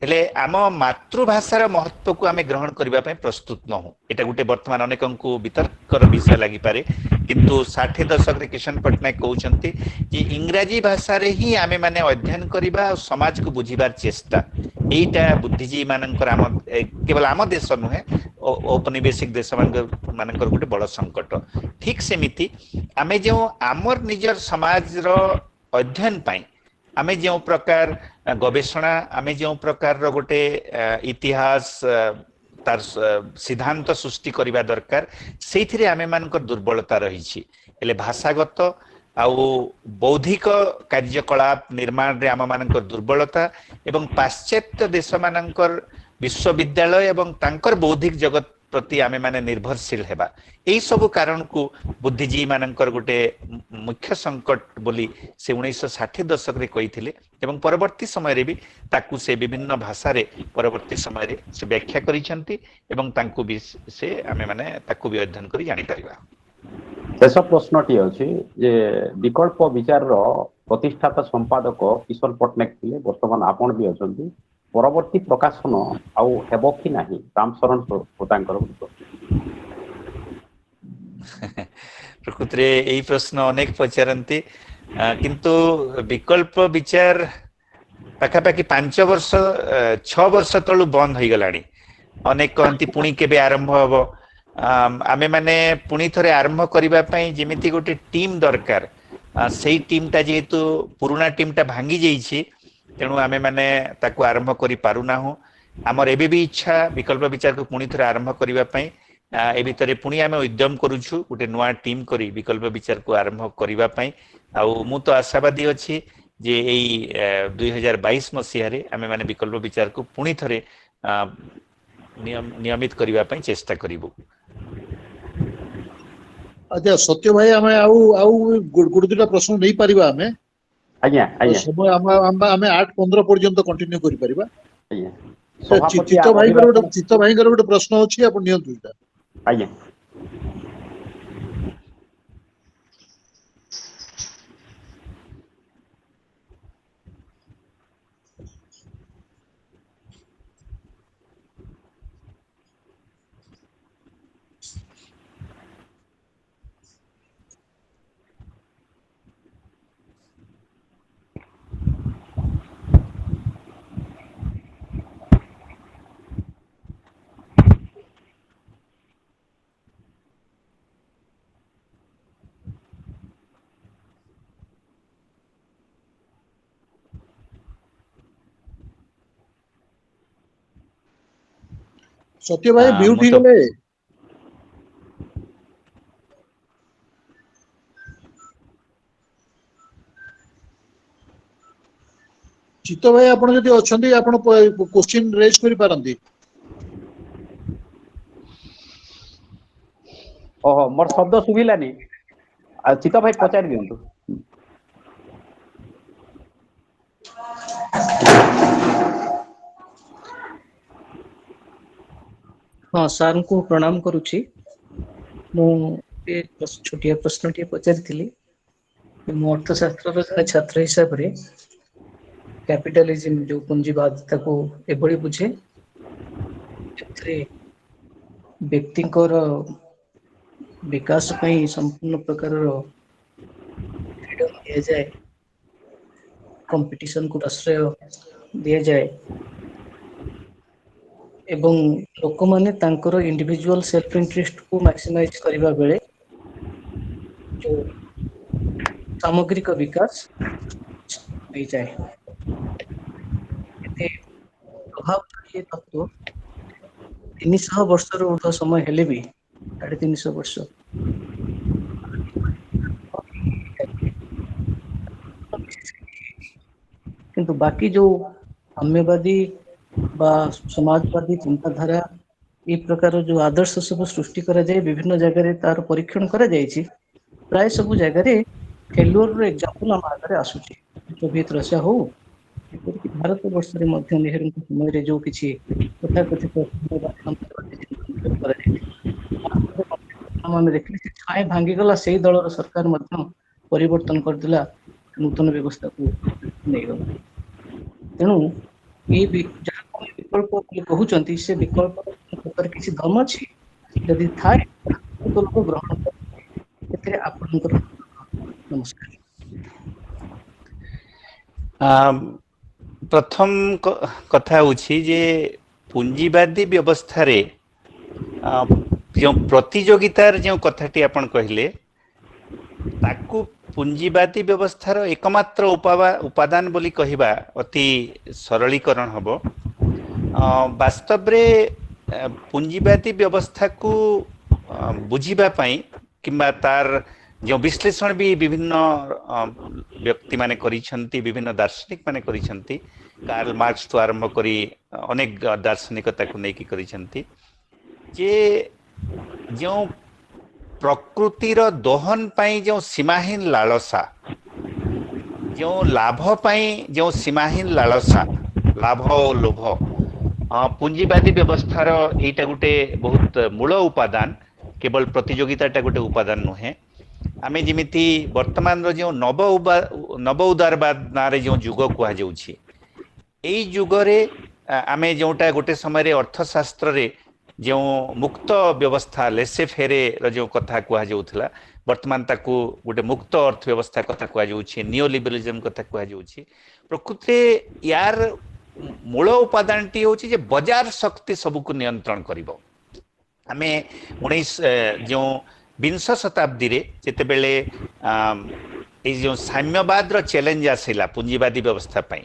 ହେଲେ ଆମ ମାତୃଭାଷାର ମହତ୍ଵକୁ ଆମେ ଗ୍ରହଣ କରିବା ପାଇଁ ପ୍ରସ୍ତୁତ ନହୁଁ। ଏଟା ଗୋଟେ ବର୍ତ୍ତମାନ ଅନେକଙ୍କୁ ବିତର୍କର ବିଷୟ ଲାଗିପାରେ, କିନ୍ତୁ 60 ଦଶକରେ କିଶନ ପଟ୍ଟନାୟକ କହୁଛନ୍ତି ଯେ ଇଂରାଜୀ ଭାଷାରେ ହିଁ ଆମେ ମାନେ ଅଧ୍ୟୟନ କରିବା ଆଉ ସମାଜକୁ ବୁଝିବାର ଚେଷ୍ଟା, ଏଇଟା ବୁଦ୍ଧିଜୀବୀ ମାନଙ୍କର ଆମ କେବଳ ଆମ ଦେଶ ନୁହେଁ ଔପନିବେଶିକ ଦେଶ ମାନଙ୍କର ଗୋଟେ ବଡ ସଂକଟ। ଠିକ ସେମିତି ଆମେ ଯେଉଁ ଆମର ନିଜର ସମାଜର ଅଧ୍ୟୟନ ପାଇଁ ଆମେ ଯେଉଁ ପ୍ରକାର ଗବେଷଣା, ଆମେ ଯେଉଁ ପ୍ରକାରର ଗୋଟେ ଇତିହାସ ତାର ସିଦ୍ଧାନ୍ତ ସୃଷ୍ଟି କରିବା ଦରକାର, ସେଇଥିରେ ଆମେ ମାନଙ୍କର ଦୁର୍ବଳତା ରହିଛି। ହେଲେ ଭାଷାଗତ ଆଉ ବୌଦ୍ଧିକ କାର୍ଯ୍ୟକଳାପ ନିର୍ମାଣରେ ଆମ ମାନଙ୍କର ଦୁର୍ବଳତା ଏବଂ ପାଶ୍ଚାତ୍ୟ ଦେଶ ମାନଙ୍କର ବିଶ୍ୱବିଦ୍ୟାଳୟ ଏବଂ ତାଙ୍କର ବୌଦ୍ଧିକ ଜଗତ ପ୍ରତି ଆମେ ମାନେ ନିର୍ଭରଶୀଳ ହେବା, ଏଇ ସବୁ କାରଣକୁ ବୁଦ୍ଧିଜୀବୀ ମାନଙ୍କର ଗୋଟେ ମୁଖ୍ୟ ସଂକଟ ବୋଲି ସେ 1960 ଦଶକରେ କହିଥିଲେ ଏବଂ ପରବର୍ତ୍ତୀ ସମୟରେ ବି ତାକୁ ସେ ବିଭିନ୍ନ ଭାଷାରେ ପରବର୍ତ୍ତୀ ସମୟରେ ସେ ବ୍ୟାଖ୍ୟା କରିଛନ୍ତି ଏବଂ ତାଙ୍କୁ ବି ସେ ଆମେ ମାନେ ତାକୁ ବି ଅଧ୍ୟୟନ କରି ଜାଣିପାରିବା। ଶେଷ ପ୍ରଶ୍ନଟି ଅଛି ଯେ ବିକଳ୍ପ ବିଚାରର ପ୍ରତିଷ୍ଠାତା ସମ୍ପାଦକ କିଶୋର ପଟ୍ଟନାୟକ ଥିଲେ, ବର୍ତ୍ତମାନ ଆପଣ ବି ଅଛନ୍ତି, ପରବର୍ତ୍ତୀ ପ୍ରକାଶନ ଆଉ ହେବ କି ନାହିଁ? ରାମଶରଣ ହୋତାଙ୍କର ପ୍ରକୃତରେ ଏଇ ପ୍ରଶ୍ନ ଅନେକ ପଚାରନ୍ତି, କିନ୍ତୁ ବିକଳ୍ପ ବିଚାର ପାଖାପାଖି 5 ବର୍ଷ 6 ବର୍ଷ ତଳୁ ବନ୍ଦ ହେଇଗଲାଣି। ଅନେକ କହନ୍ତି ପୁଣି କେବେ ଆରମ୍ଭ ହବ। ଆମେ ମାନେ ପୁଣି ଥରେ ଆରମ୍ଭ କରିବା ପାଇଁ ଯେମିତି ଗୋଟେ ଟିମ୍ ଦରକାର, ସେଇ ଟିମ୍ଟା ଯେହେତୁ ପୁରୁଣା ଟିମ୍ଟା ଭାଙ୍ଗି ଯାଇଛି, ତେଣୁ ଆମେ ମାନେ ତାକୁ ଆରମ୍ଭ କରି ପାରୁନାହୁଁ। ଆମର ଏବେ ବି ଇଚ୍ଛା ବିକଳ୍ପ ବିଚାରକୁ ପୁଣି ଥରେ ଆରମ୍ଭ କରିବା ପାଇଁ। ଏ ଭିତରେ ପୁଣି ଆମେ ଉଦ୍ୟମ କରୁଛୁ ଗୋଟେ ନୂଆ ଟିମ୍ କରି ବିକଳ୍ପ ବିଚାରକୁ ଆରମ୍ଭ କରିବା ପାଇଁ। ଆଉ ମୁଁ ତ ଆଶାବାଦୀ ଅଛି ଯେ ଏଇ 2022 ମସିହାରେ ଆମେ ମାନେ ବିକଳ୍ପ ବିଚାରକୁ ପୁଣି ଥରେ ନିୟମିତ କରିବା ପାଇଁ ଚେଷ୍ଟା କରିବୁ। ଆଚ୍ଛା ସତ୍ୟ ଭାଇ, ଆମେ ଆଉ ଗୋଟେ ଦୁଇଟା ପ୍ରଶ୍ନ ନେଇପାରିବା ଆମେ? ଆଜ୍ଞା ଆଜ୍ଞା ସମୟ ଆମେ 8:15 ପର୍ଯ୍ୟନ୍ତ କଣ୍ଟିନ୍ୟୁ କରିପାରିବା। ଆଜ୍ଞା ସଭାପତି ଚିତ୍ତ ଅଭିଭାଷଣ ଭାଇଙ୍କର ଗୋଟେ ପ୍ରଶ୍ନ ଅଛି, ଆପଣ ନିଅନ୍ତୁ ଏଇଟା। ଆଜ୍ଞା। ସତ୍ୟ ଭାଇ ମୁଁ ମ୍ୟୁଟ୍ ତ ହେଇଗଲେ। ଚିତ୍ତ ଭାଇ ଆପଣ ଯଦି ଅଛନ୍ତି, ଆପଣ କ୍ୱେଶ୍ଚିନ୍ ରେଜ୍ କରିପାରନ୍ତି। ଓହୋ, ମୋର ଶବ୍ଦ ଶୁଭିଲାନି। ଆଉ ଚିତ୍ତ ଭାଇ ପଚାରି ଦିଅନ୍ତୁ। ହଁ, ସାର୍ଙ୍କୁ ପ୍ରଣାମ କରୁଛି। ମୁଁ ଛୋଟିଆ ପ୍ରଶ୍ନଟିଏ ପଚାରିଥିଲି। ମୁଁ ଅର୍ଥଶାସ୍ତ୍ରର ଜଣେ ଛାତ୍ର ହିସାବରେ କ୍ୟାପିଟାଲିଜିମ୍ ଯୋଉ ପୁଞ୍ଜିବାଦ, ତାକୁ ଏଭଳି ବୁଝେ ଏଥିରେ ବ୍ୟକ୍ତିଙ୍କର ବିକାଶ ପାଇଁ ସମ୍ପୂର୍ଣ୍ଣ ପ୍ରକାରର ଫ୍ରିଡମ୍ ଦିଆଯାଏ, କମ୍ପିଟିସନକୁ ଆଶ୍ରୟ ଦିଆଯାଏ ଏବଂ ଲୋକମାନେ ତାଙ୍କର ଇଣ୍ଡିଭିଜୁଆଲ ସେଲ୍ଫ ଇଣ୍ଟରେଷ୍ଟକୁ ମାକ୍ସିମାଇଜ କରିବା ବେଳେ ଯୋଉ ସାମଗ୍ରିକ ବିକାଶ ହେଇଯାଏ। ଏତେ ପ୍ରଭାବଶାଳୀ ତତ୍ତ୍ୱ 300 ବର୍ଷରୁ ଉର୍ଦ୍ଧ୍ୱ ସମୟ ହେଲେ ବି 350 ବର୍ଷ କିନ୍ତୁ ବାକି ଯୋଉ ସାମ୍ୟବାଦୀ ବା ସମାଜବାଦୀ ଚିନ୍ତାଧାରା, ଏଇ ପ୍ରକାର ଯୋଉ ଆଦର୍ଶ ସବୁ ସୃଷ୍ଟି କରାଯାଇ ବିଭିନ୍ନ ଜାଗାରେ ତାର ପରୀକ୍ଷଣ କରାଯାଇଛି, ପ୍ରାୟ ସବୁ ଜାଗାରେ फेल्युअर एग्जांपल हम आगे आसुची सोवियत रशिया हो एपरिक भारत वर्षरे मध्य नेहरू समय जो किछि तथाकथित हम देखली से छाए भांगी गला सेही दलर सरकार मध्य परिवर्तन कर दिला नूतन व्यवस्था को नहीं गला तेणु ये विकल्प कहते से विकल्प किसी दम अच्छी यदि थाए तो लोग ग्रहण कर आपनकर नमस्कार। प्रथम कथा होछि जे पुंजीवादी व्यवस्था रे जो प्रतियोगितार जो कथाटी आपण कहले ताकू पुंजीवादी व्यवस्थार एकमात्र उपादान बोली कहवा अति सरलीकरण हबो। वास्तव रे पुंजीवादी व्यवस्था को बुझिबा पई किंबा तार जो विश्लेषण भी विभिन्न व्यक्ति माने करिसंती विभिन्न दार्शनिक माने करिसंती कार्ल मार्क्स तो आरंभ करी अनेक दार्शनिकता को नेकी करिसंती जे जो प्रकृतिर दोहन पाई जो सीमाहीन लालसा जो लाभ पाई जो सीमाहीन लालसा लाभ और लोभ पुंजीवादी व्यवस्थार एटा गोटे बहुत मूल उपादान केवल प्रतियोगिताटा गोटे उपादान नुहे। आमे जिमिति वर्तमान जो नव उदारवाद नारे जो युग कह जाउछि एई युगरे आमे जोटा गोटे समय रे अर्थशास्त्र रे जो मुक्त व्यवस्था लेसे फेरे जो कथा कह जाउथला वर्तमान ताकू गोटे मुक्त अर्थव्यवस्था कथा कह जाउछि नियो लिबरलिज्म कथा कह जाउछि। प्रकृति यार मूल उपादान टी होछि जे बाजार शक्ति सबको नियंत्रण करिवो। आमे 19 जो 20 शताब्दी रे जेते बेले ए जो साम्यवाद रो चैलेंज आसिला पुंजीवादी व्यवस्था पई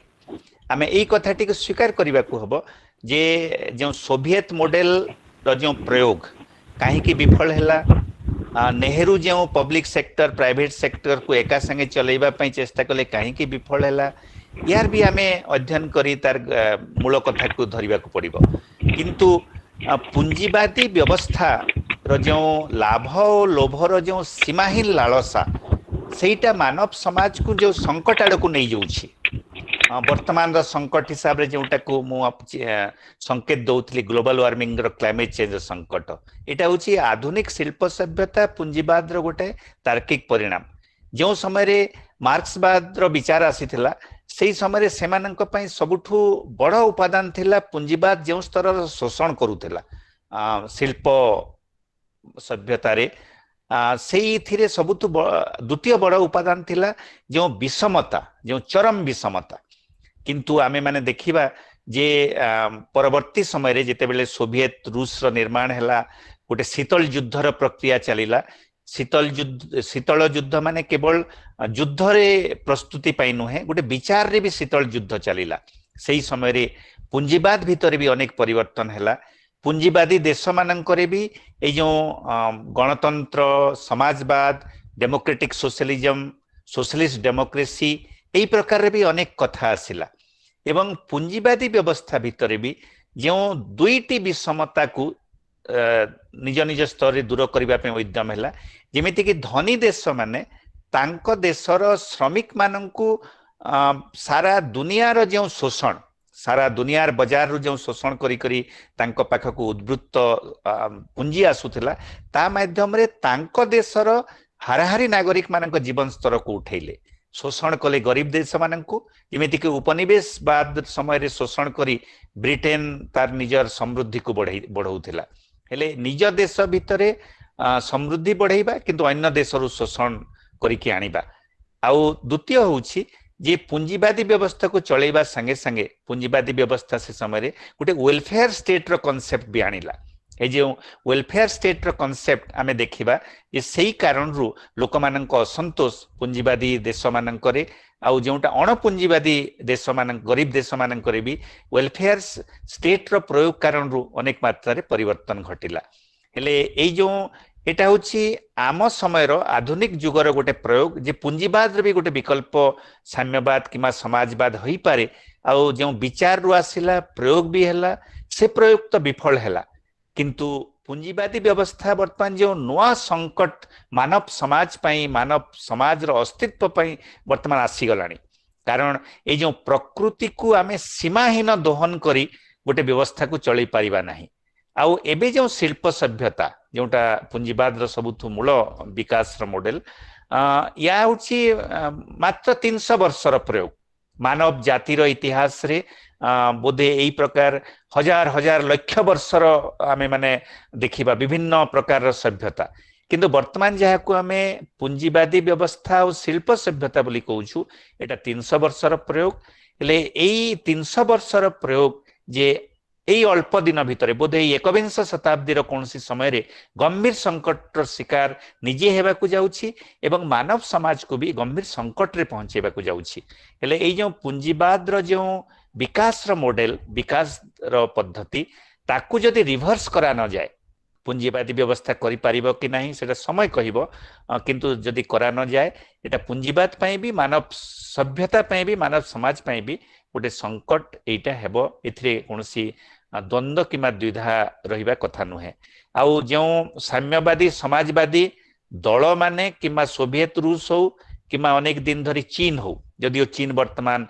आमे एई कथाटी को स्वीकार करबा को हबो जे जो सोवियत मॉडल रो जो प्रयोग काहे की विफल हैला। नेहरू जो पब्लिक सेक्टर प्राइवेट सेक्टर को एका संगे चलेबा पई चेष्टा कले काहे की विफल हैला यार भी आमे अध्ययन करी तार मूल कथा को धरिबा को पड़िबो। किंतु पुंजीवादी व्यवस्था रो जो लाभ और लोभ रो जो सीमाहीन लालसा सेटा मानव समाज को जो संकट आड़ को नहीं जाउछि वर्तमान रो संकट हिसाब रे जोटा को मु संकेत दउथली ग्लोबल वार्मिंग रो क्लाइमेट चेंज संकट एटा होछि आधुनिक शिल्प सभ्यता पुंजीवाद रो गोटे तार्किक परिणाम। जो समय रे मार्क्सवाद रो विचार आसीथिला सेही समय रे सेमानंक पई सबुठु बड़ उपादान थिला पुंजीवाद जो स्तर शोषण करूथिला शिल्प सभ्यता रे सेही थिरे सबुठु द्वितीय बड़ उपादान थिला जो विषमता जो चरम विषमता। किंतु आमे माने देखिबा जे परवर्ती समय रे जेते बेले सोवियत रूस रो निर्माण हैला गोटे शीतल युद्धर प्रक्रिया चलिला। शीतल युद्ध माने केवल युद्ध रे प्रस्तुति पाई नुहे गोटे विचार रे भी शीतल युद्ध चलिला। सेही समय रे पुंजीवाद भितर भी अनेक परिवर्तन हैला। पुंजीवादी देश मानकरे भी ए जो गणतंत्र समाजवाद डेमोक्रेटिक सोशलिज्म सोशलिस्ट डेमोक्रेसी एई प्रकार रे भी अनेक कथा आसिला एवं पुंजीवादी व्यवस्था भितर भी जो दुईटी विषमता को निज निज स्तर रे दूर करबा पे उद्यम हैला। जेमिति कि धनी देश माने तांको देशर श्रमिक माननकु सारा दुनिया रो जो शोषण सारा दुनियार बाजार रो जो शोषण करी करी तांको पाखकु उद्वृत्त पुंजी आसुथिला ता माध्यम रे तांको देशर हाराहारी नागरिक मानक जीवन स्तर को उठैले शोषण कले गरीब देश माननकु जेमिति कि उपनिवेशवाद समय रे शोषण करी ब्रिटेन तार निजर समृद्धि को बढ़ौथिला हेले निज देश भितरे समृद्धि बढ़ाइबा किंतु अन्य देशरू शोषण करिके आनिबा। आउ द्वितीय होछि जे पुंजीवादी व्यवस्था को चलेबा संगे संगे पुंजीवादी व्यवस्था से समय रे गोटे वेलफेयर स्टेट रो कांसेप्ट भी आनिला। ए जे वेलफेयर स्टेट रो कांसेप्ट आमे देखिबा जे सेही कारण रु लोक मानक असंतोष पुंजीवादी देश मानक रे आउ जोटा अण पुंजीवादी देश मानक गरीब देश मानक रे भी वेलफेयर स्टेट रो प्रयोग कारण रु अनेक मात्रा रे परिवर्तन घटिला। हेले ए जो एटा होछि आम समय रो आधुनिक जुगर गोटे प्रयोग जे पुंजीवाद रे भी गोटे विकल्प साम्यवाद किमा समाजवाद होई पारे आउ जो विचार रु आसिला प्रयोग भी हैला से प्रयोग तो विफल हैला किंतु पुंजीवादी व्यवस्था वर्तमान जो नुआ संकट मानव समाज पई मानव समाज रो अस्तित्व पई वर्तमान आसीगलानी कारण ये जो प्रकृति को आमे सीमाहीन दोहन करी गोटे व्यवस्था को चलई पारिबा नाही आउ एबे जो शिल्प सभ्यता जोटा पुंजीवाद रो सबुथु मूल विकास रो मॉडल या होची मात्र 300 वर्षर प्रयोग मानव जातिर इतिहास रे बोधे यही प्रकार हजार हजार लक्ष वर्षर आमे माने देखिबा विभिन्न प्रकार सभ्यता किंतु वर्तमान जहाँ को आमे पुंजीवादी व्यवस्था और शिल्प सभ्यता बोली कहूछु एटा 300 वर्षर प्रयोग हेले एई 300 वर्षर प्रयोग जे एई अल्प दिन भितर बोधे 21 शताब्दीर कौनसी समय रे गंभीर संकट शिकार निजे हेबा को जाउछि एवं मानव समाज को भी गंभीर संकट रे पहुंचेबा को जाउछि हेले एई जो पुंजीवाद रो जो विकास रो मॉडल विकास रो पद्धति ताकू जदि रिवर्स करा न जाए पुंजीवादी व्यवस्था करि पारिबो कि नाही सेटा समय कहिबो किंतु जदि करा न जाए एटा पुंजीवाद पई भी मानव सभ्यता पई भी मानव समाज पई भी गोटे संकट एटा हेबो एथिरे कोनसी द्वंद्व किमा द्विधा रहिबा कथा नुहे आउ जो साम्यवादी समाजवादी दल माने किमा सोवियत रूस हो किमा अनेक दिन धरी चीन हो जदिओ चीन वर्तमान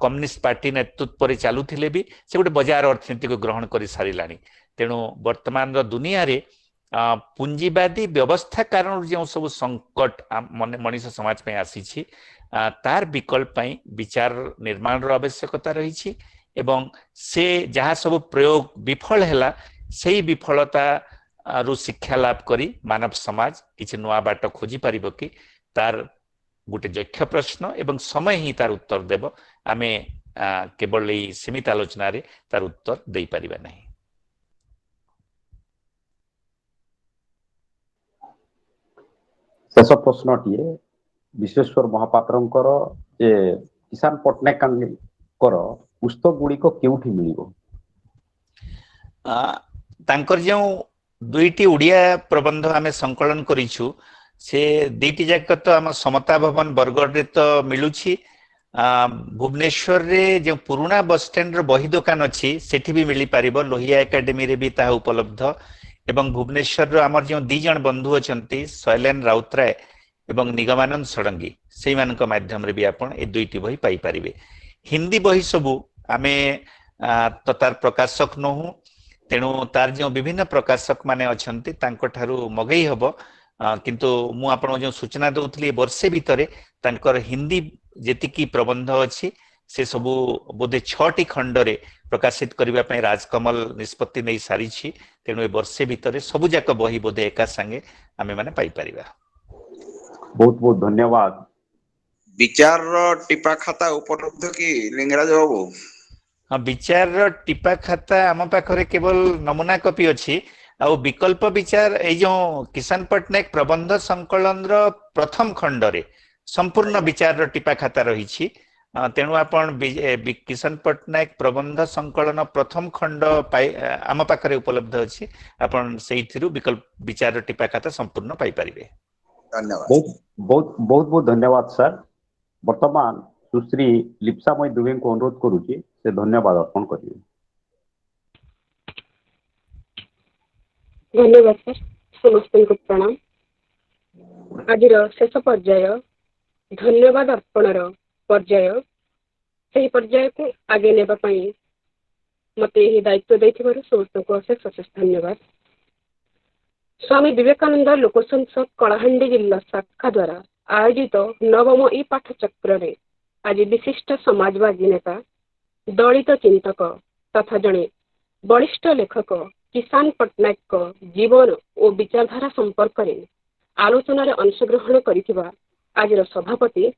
कम्युनिस्ट पार्टी नेतृत्व पर चलुथिले भी से गोटे बजार अर्थनीति को ग्रहण कर सारिलानी तेणु वर्तमान दुनिया रे पुंजीवादी व्यवस्था कारण जो सब संकट मनीष समाज में आसी तार विकल्प पई विचार निर्माण रो आवश्यकता रही एवं से जहाँ सब प्रयोग विफल हैला सेही विफलता रु शिक्षा लाभ करी मानव समाज किछि नुआ बाट खोजी पारिबो कि तार गोटे यक्ष प्रश्न एवं समय ही तार उत्तर देव आमे केवल यही सीमित आलोचना रे तार उत्तर दे पारिबा नहीं। शेष प्रश्नटी विश्वेश्वर महापात्रंकर जे किसान पट्टनायकर पुस्तक गुड़िक केउठी मिलिबो तांकर जो दुईटी उड़िया प्रबंध आमे संकलन करिछु से दीटी जाक तो आम समता भवन बरगढ़ रे तो मिलुछि भुवनेश्वर रे जो पुराना बस स्टैंड रो बही दुकान अछि सेठी भी मिली पारिबो लोहिया एकेडमी रे भी ता उपलब्ध एवं भुवनेश्वर रो हमर जो दी जन बंधु अछंती शैलेन राउतराय एवं निगमानंद षडंगी सेही मानक माध्यम रे भी आपण ए दुईटी बही पाई पारिबे हिंदी बही सबु आमे तो तार प्रकाशक नहु तेणु तार जो विभिन्न प्रकाशक माने अछंती तांको ठारू मगई हबो किंतु मु आपण जो सूचना दउथली वर्षे भितरे तांकर हिंदी जेतिकी प्रबंध अछि से सबु बोधे 6टी खंड रे प्रकाशित करिबा पय राजकमल निष्पत्ति नै सारी छी तेणु ए वर्षे भितरे सबु जाक बही बोधे एका संगे आमे माने पाई परिबा। बहुत बहुत धन्यवाद। विचार टिपा खाता उपलब्ध कि लिंगराज बाबू? हाँ विचार टिपा खाता आम पाखरे केवल नमूना कॉपी अछि आ विकल्प विचार ए जो किसान पट्टनायक प्रबंध संकलन रो प्रथम खंड रे संपूर्ण विचार टिपा खाता रही छी तेणु आपण किसान पट्टनायक प्रबंध संकलन प्रथम खंड आम पाखरे उपलब्ध अछि आपण सेहिथिरु विकल्प विचार टिपा खाता संपूर्ण पाई परिबे। धन्यवाद। बहुत बहुत बहुत धन्यवाद सर। वर्तमान सुश्री लिप्सामय दुबे को अनुरोध करूची से धन्यवाद अर्पण करिवे। धन्यवाद सर समस्त को प्रणाम। आज शेष पर्याय धन्यवाद अर्पणर पर्याय से पर्याय को आगे नेबा पई मते ही दायित्व दैथिबारु समस्त को अशेष अशेष धन्यवाद। स्वामी विवेकानंद लोक संसद कलाहांडी जिला शाखा द्वारा आयोजित नवम ई पाठचक्र रे आज विशिष्ट समाजवादी नेता दलित चिंतक तथा जड़े वरिष्ठ लेखक किसान पट्टनायक जीवन और विचारधारा संपर्क में आलोचन अंशग्रहण करिथिबा आज सभापति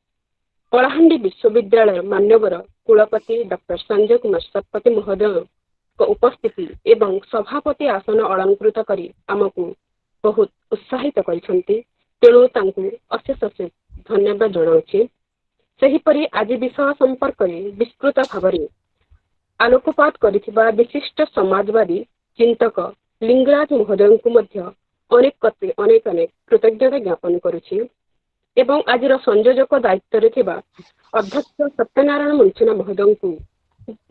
कलाहांडी विश्वविद्यालय मान्यवर कुलपति डॉक्टर संजय कुमार सतपति महोदय उपस्थिति एवं सभापति आसन अलंकृत करी आमको बहुत उत्साहित करिसंती तेणु तांकु अशेष अशेष धन्यवाद जनाउछि। सेहिपरि आज विषय संपर्क में विस्तृत भाव में आलोकपात करिथिबा विशिष्ट समाजवादी चिंतक लिंगराज महोदय को मध्य अनेक कृतज्ञता ज्ञापन करुछि एवं आज संयोजक दायित्व रे थिबा अध्यक्ष सत्यनारायण मुंचना महोदय को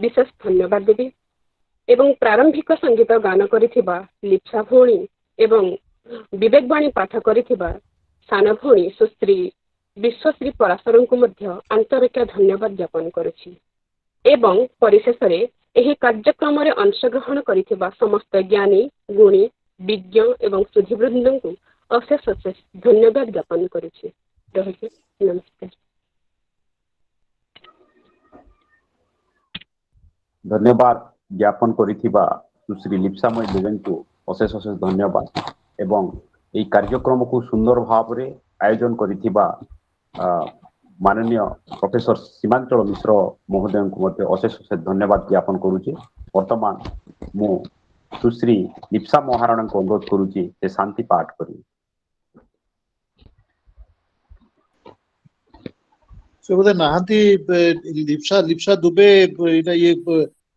विशेष धन्यवाद देवी। ଏବଂ ପ୍ରାରମ୍ଭିକ ସଙ୍ଗୀତ ଗାନ କରିଥିବା ଲିପ୍ସା ଭଉଣୀ ଏବଂ ବିବେକ ବାଣୀ ପାଠ କରିଥିବା ସାନ ଭଉଣୀ ସୁଶ୍ରୀ ବିଶ୍ୱଶ୍ରୀ ପରାଶରଙ୍କୁ ମଧ୍ୟ ଆନ୍ତରିକ ଧନ୍ୟବାଦ ଜ୍ଞାପନ କରୁଛି ଏବଂ ପରିଶେଷରେ ଏହି କାର୍ଯ୍ୟକ୍ରମରେ ଅଂଶଗ୍ରହଣ କରିଥିବା ସମସ୍ତ ଜ୍ଞାନୀ ଗୁଣୀ ବିଜ୍ଞ ଏବଂ ସୁଧୀବୃନ୍ଦଙ୍କୁ ଅଶେଷ ଅଶେଷ ଧନ୍ୟବାଦ ଜ୍ଞାପନ କରୁଛି। ରହୁଛି ନମସ୍କାର। ଧନ୍ୟବାଦ ଜ୍ଞାପନ କରିଥିବା ସୁଶ୍ରୀ ଲିପ୍ସାମୟ ଦେବୀଙ୍କୁ ଅଶେଷ ଅଶେଷ ଧନ୍ୟବାଦ ଏବଂ ଏହି କାର୍ଯ୍ୟକ୍ରମକୁ ସୁନ୍ଦର ଭାବରେ ଆୟୋଜନ କରିଥିବା ମାନନୀୟ ପ୍ରଫେସର ସୀମାଞ୍ଚଳ ମିଶ୍ର ମହୋଦୟଙ୍କୁ ମଧ୍ୟ ଅଶେଷ ଅଶେଷ ଧନ୍ୟବାଦ ଜ୍ଞାପନ କରୁଛି। ବର୍ତ୍ତମାନ ମୁଁ ସୁଶ୍ରୀ ଲିପ୍ସା ମହାରଣାଙ୍କୁ ଅନୁରୋଧ କରୁଛି ସେ ଶାନ୍ତି ପାଠ କରିବେ। ସେ ବୋଧେ ନାହାନ୍ତି ଲିପ୍ସା ଦୁବେ ଏଇଟା ଇଏ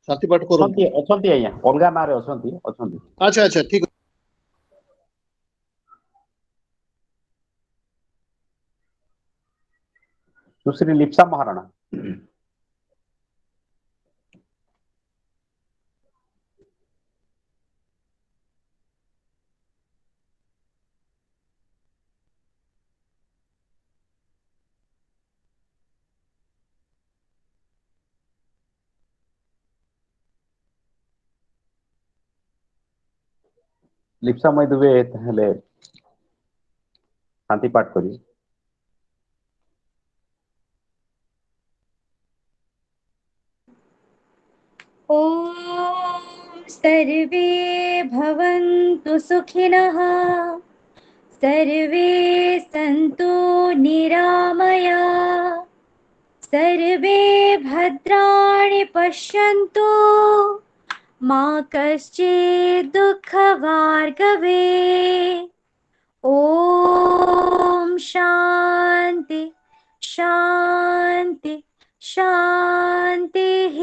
ଶାନ୍ତି ପାଠ କରନ୍ତି। ଅଛନ୍ତି ଆଜ୍ଞା, ଅଲଗା ନାଁରେ ଅଛନ୍ତି। ଆଚ୍ଛା ଆଚ୍ଛା ଠିକ ସୁଶ୍ରୀ ଲିପ୍ସା ମହାରଣା। ଲିପ୍ସାମୟ ଦୁବେ ତାହେଲେ ଶାନ୍ତି ପାଠ କରିବେ। ॐ सर्वे भवन्तु सुखिनः सर्वे सन्तु निरामया सर्वे भद्राणि पश्यन्तु मा कश्चित् दुःखभार्गवे ॐ शान्ति शान्ति शान्तिः।